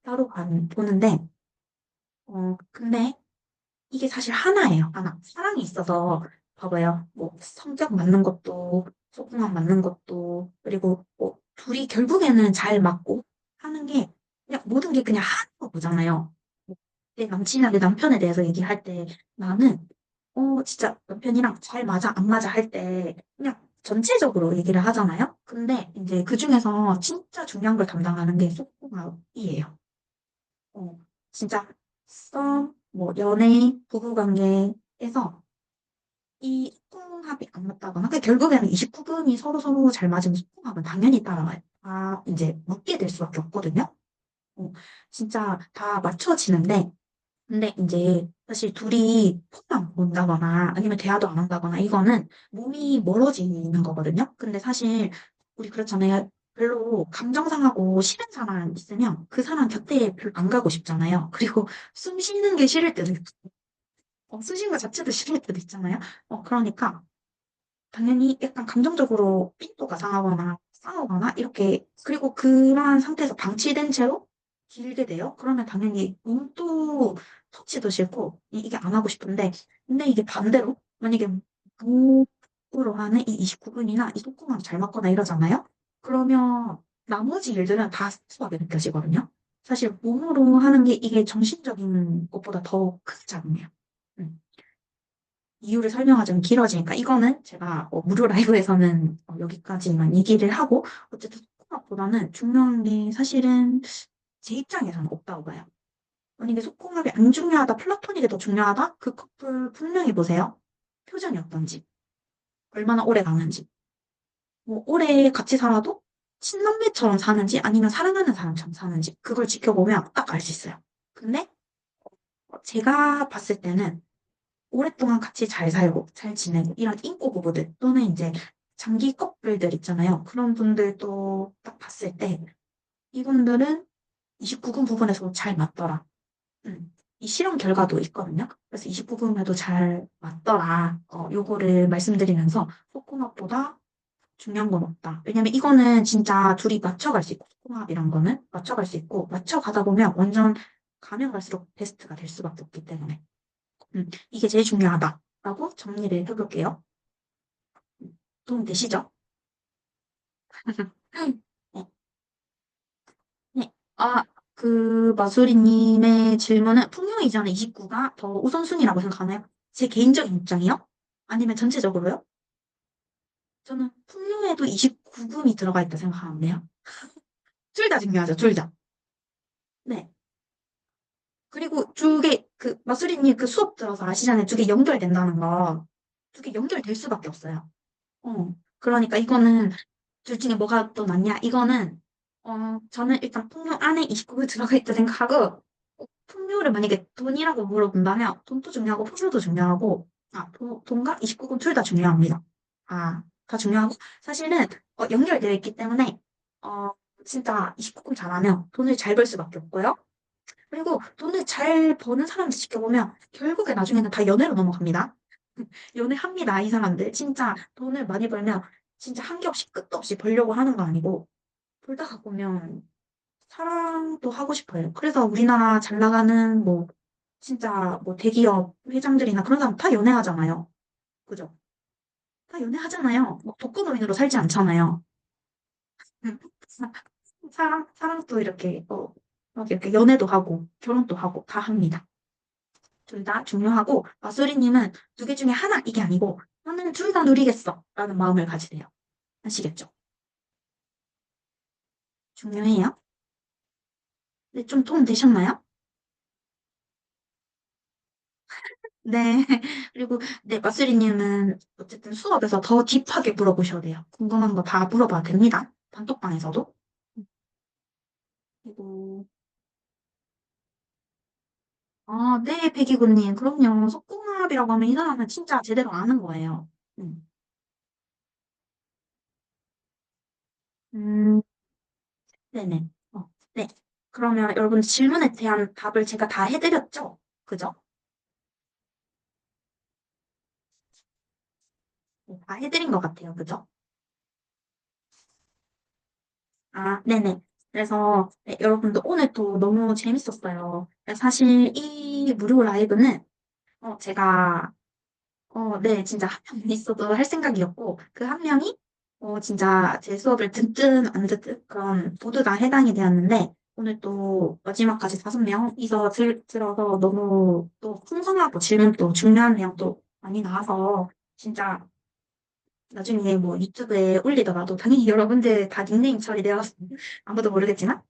보는데, 근데 이게 사실 하나예요. 하나. 사랑이 있어서, 봐봐요. 뭐, 성격 맞는 것도, 소금만 맞는 것도, 그리고 뭐, 둘이 결국에는 잘 맞고 하는 게, 그냥 모든 게 그냥 하는 거잖아요. 뭐, 내 남친이나 내 남편에 대해서 얘기할 때, 나는, 진짜 남편이랑 잘 맞아, 안 맞아 할 때, 그냥 전체적으로 얘기를 하잖아요. 근데 이제 그 중에서 진짜 중요한 걸 담당하는 게 소금이에요. 어, 진짜 뭐 연애, 부부관계에서 이 소통합이 안 맞다거나, 그 결국에는 29금이 서로서로 잘 맞으면 소통합은 당연히 따라와요. 이제 맞게 될 수밖에 없거든요. 어, 진짜 다 맞춰지는데, 근데 이제 사실 둘이 폰만 본다거나 아니면 대화도 안 한다거나 이거는 몸이 멀어지는 거거든요. 근데 사실 우리 그렇잖아요. 별로 감정 상하고 싫은 사람 있으면 그 사람 곁에 별로 안 가고 싶잖아요. 그리고 숨 쉬는 게 싫을 때도 있고, 숨 쉬는 것 자체도 싫을 때도 있잖아요. 그러니까 당연히 약간 감정적으로 삔또가 상하거나 싸우거나 이렇게 그리고 그러한 상태에서 방치된 채로 길게 돼요. 그러면 당연히 몸도 터치도 싫고 이게 안 하고 싶은데 근데 이게 반대로 만약에 몸으로 하는 이 29분이나 이 속궁합이 잘 맞거나 이러잖아요. 그러면 나머지 일들은 다 스트레스하게 느껴지거든요. 사실 몸으로 하는 게 이게 정신적인 것보다 더 큰 작용이에요. 음. 이유를 설명하자면 길어지니까 이거는 제가 무료 라이브에서는 여기까지만 얘기를 하고 어쨌든 속궁합보다는 중요한 게 사실은 제 입장에서는 없다고 봐요. 만약에 속궁합이 안 중요하다, 플라토닉이 더 중요하다? 그 커플 분명히 보세요. 표정이 어떤지, 얼마나 오래 가는지. 뭐 오래 같이 살아도 친남매처럼 사는지 아니면 사랑하는 사람처럼 사는지 그걸 지켜보면 딱 알 수 있어요. 근데 제가 봤을 때는 오랫동안 같이 잘 살고 잘 지내고 이런 인고 부부들 또는 이제 장기 커플들 있잖아요. 그런 분들도 딱 봤을 때 이분들은 29금 부분에서 잘 맞더라. 이 실험 결과도 있거든요. 그래서 29금에도 잘 맞더라. 요거를 말씀드리면서 코코넛보다 중요한 건 없다. 왜냐면 이거는 진짜 둘이 맞춰갈 수 있고, 코코넛이란 거는 맞춰갈 수 있고, 맞춰가다 보면 완전 가면 갈수록 베스트가 될 수밖에 없기 때문에. 이게 제일 중요하다라고 정리를 해볼게요. 도움 되시죠? 네. 네. 마수리님의 질문은 풍요 이전에 29가 더 우선순위라고 생각하나요? 제 개인적인 입장이요? 아니면 전체적으로요? 저는 풍요에도 29금이 들어가 있다 생각하는데요. 둘 다 중요하죠, 둘 다. 네. 그리고 두 개, 마수리님 그 수업 들어서 아시잖아요. 두 개 연결된다는 거. 두 개 연결될 수밖에 없어요. 그러니까 이거는 둘 중에 뭐가 더 낫냐? 이거는, 저는 일단 풍요 안에 29가 들어가 있다 생각하고, 풍요를 만약에 돈이라고 물어본다면, 돈도 중요하고, 풍요도 중요하고, 돈과 29금 둘 다 중요합니다. 다 중요하고, 사실은, 연결되어 있기 때문에, 어, 진짜 29금 잘하면 돈을 잘 벌 수밖에 없고요. 그리고 돈을 잘 버는 사람들 지켜보면, 결국에 나중에는 다 연애로 넘어갑니다. 연애합니다, 이 사람들. 진짜 돈을 많이 벌면 진짜 한 게 없이 끝도 없이 벌려고 하는 거 아니고, 벌다가 보면 사랑도 하고 싶어요. 그래서 우리나라 잘 나가는 뭐, 진짜 뭐 대기업 회장들이나 그런 사람 다 연애하잖아요. 그죠? 다 연애하잖아요. 뭐 독거노인으로 살지 않잖아요. 사랑도 이렇게, 막 이렇게 연애도 하고, 결혼도 하고, 다 합니다. 둘 다 중요하고, 마수리님은 두 개 중에 하나, 이게 아니고, 나는 둘 다 누리겠어. 라는 마음을 가지세요. 아시겠죠? 중요해요. 네, 좀 도움 되셨나요? 네. 그리고, 네, 마수리님은 어쨌든 수업에서 더 딥하게 물어보셔야 돼요. 궁금한 거 다 물어봐도 됩니다. 단톡방에서도. 그리고, 네, 백이구님. 그럼요. 속궁합이라고 하면 이 사람은 진짜 제대로 아는 거예요. 음, 음, 네네. 네. 그러면 여러분 질문에 대한 답을 제가 다 해드렸죠? 그죠? 네, 다 해드린 것 같아요. 그죠? 네네. 그래서 네, 여러분도 오늘 또 너무 재밌었어요. 사실 이 무료 라이브는 제가 네, 진짜 한 명 있어도 할 생각이었고 그 한 명이 진짜 제 수업을 듣든 안 듣든 그런 모두 다 해당이 되었는데 오늘 또 마지막까지 5명이서 들어서 너무 또 풍성하고 질문도 중요한 내용도 많이 나와서 진짜 나중에 뭐 유튜브에 올리더라도 당연히 여러분들 다 닉네임 처리되어서 아무도 모르겠지만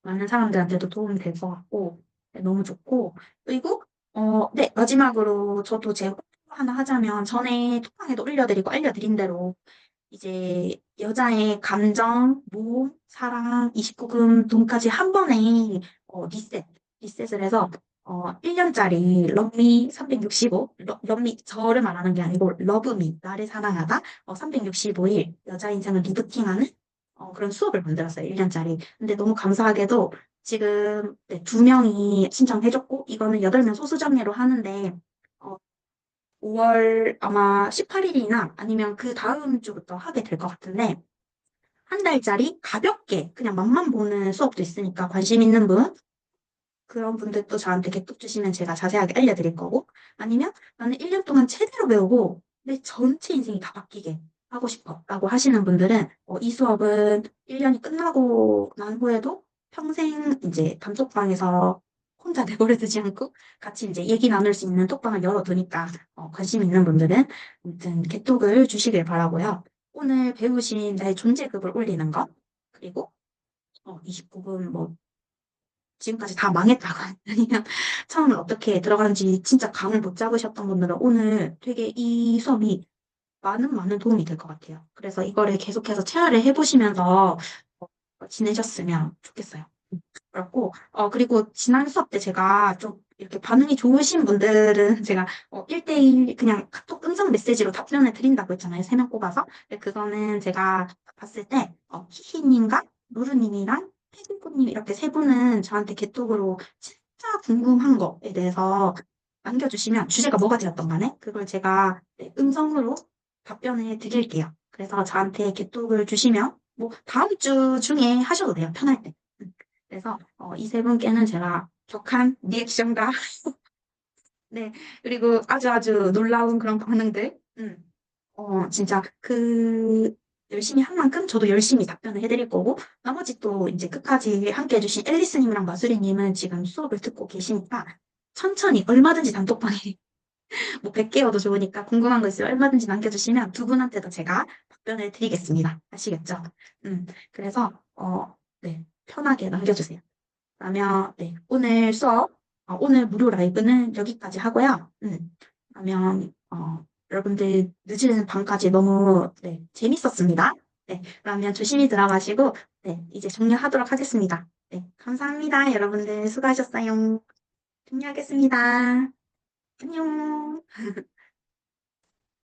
많은 사람들한테도 도움이 될 것 같고 네, 너무 좋고 그리고 네 마지막으로 저도 제 하나 하자면 전에 톡방에도 올려드리고 알려드린 대로 이제 여자의 감정, 몸, 사랑, 29금 돈까지 한 번에 리셋을 해서 1년짜리 럼미 365, 럼미 저를 말하는 게 아니고 러브미, 나를 사랑하다 365일 여자 인생을 리부팅하는 그런 수업을 만들었어요. 1년짜리. 근데 너무 감사하게도 지금 네, 2명이 신청해줬고 이거는 8명 소수정예로 하는데 어, 5월 아마 18일이나 아니면 그 다음 주부터 하게 될 것 같은데, 한 달짜리 가볍게 그냥 맛만 보는 수업도 있으니까 관심 있는 분, 그런 분들도 저한테 개톡 주시면 제가 자세하게 알려드릴 거고, 아니면 나는 1년 동안 제대로 배우고 내 전체 인생이 다 바뀌게 하고 싶어 라고 하시는 분들은 이 수업은 1년이 끝나고 난 후에도 평생 이제 단톡방에서 혼자 내버려 두지 않고 같이 이제 얘기 나눌 수 있는 톡방을 열어두니까 관심 있는 분들은 아무튼 개톡을 주시길 바라고요. 오늘 배우신 나의 존재급을 올리는 거, 그리고 29분 뭐 지금까지 다 망했다고 아니면 처음에 어떻게 들어가는지 진짜 감을 못 잡으셨던 분들은 오늘 되게 이 수업이 많은 도움이 될 것 같아요. 그래서 이거를 계속해서 체화를 해보시면서 지내셨으면 좋겠어요. 그렇고, 그리고 지난 수업 때 제가 좀 이렇게 반응이 좋으신 분들은 제가 1대1 그냥 카톡 음성 메시지로 답변을 드린다고 했잖아요. 3명 뽑아서. 근데 그거는 제가 봤을 때, 히히님과 루루님이랑 태진코님 이렇게 세 분은 저한테 개톡으로 진짜 궁금한 거에 대해서 남겨주시면 주제가 뭐가 되었던 간에 그걸 제가 네, 음성으로 답변을 드릴게요. 그래서 저한테 개톡을 주시면 뭐 다음 주 중에 하셔도 돼요. 편할 때. 그래서 이 세 분께는 제가 격한 리액션과 네 그리고 아주 놀라운 그런 반응들 진짜 열심히 한 만큼 저도 열심히 답변을 해드릴 거고 나머지 또 이제 끝까지 함께 해주신 앨리스님이랑 마수리님은 지금 수업을 듣고 계시니까 천천히 얼마든지 단톡방에 뭐 100개여도 좋으니까 궁금한 거 있으면 얼마든지 남겨주시면 두 분한테도 제가 답변을 드리겠습니다. 아시겠죠? 그래서 네 편하게 남겨주세요. 그러면 네, 오늘 수업, 오늘 무료 라이브는 여기까지 하고요. 그러면 여러분들 늦은 밤까지 너무 네, 재밌었습니다. 네, 그러면 조심히 들어가시고 네, 이제 종료하도록 하겠습니다. 네, 감사합니다. 여러분들 수고하셨어요. 종료하겠습니다. 안녕.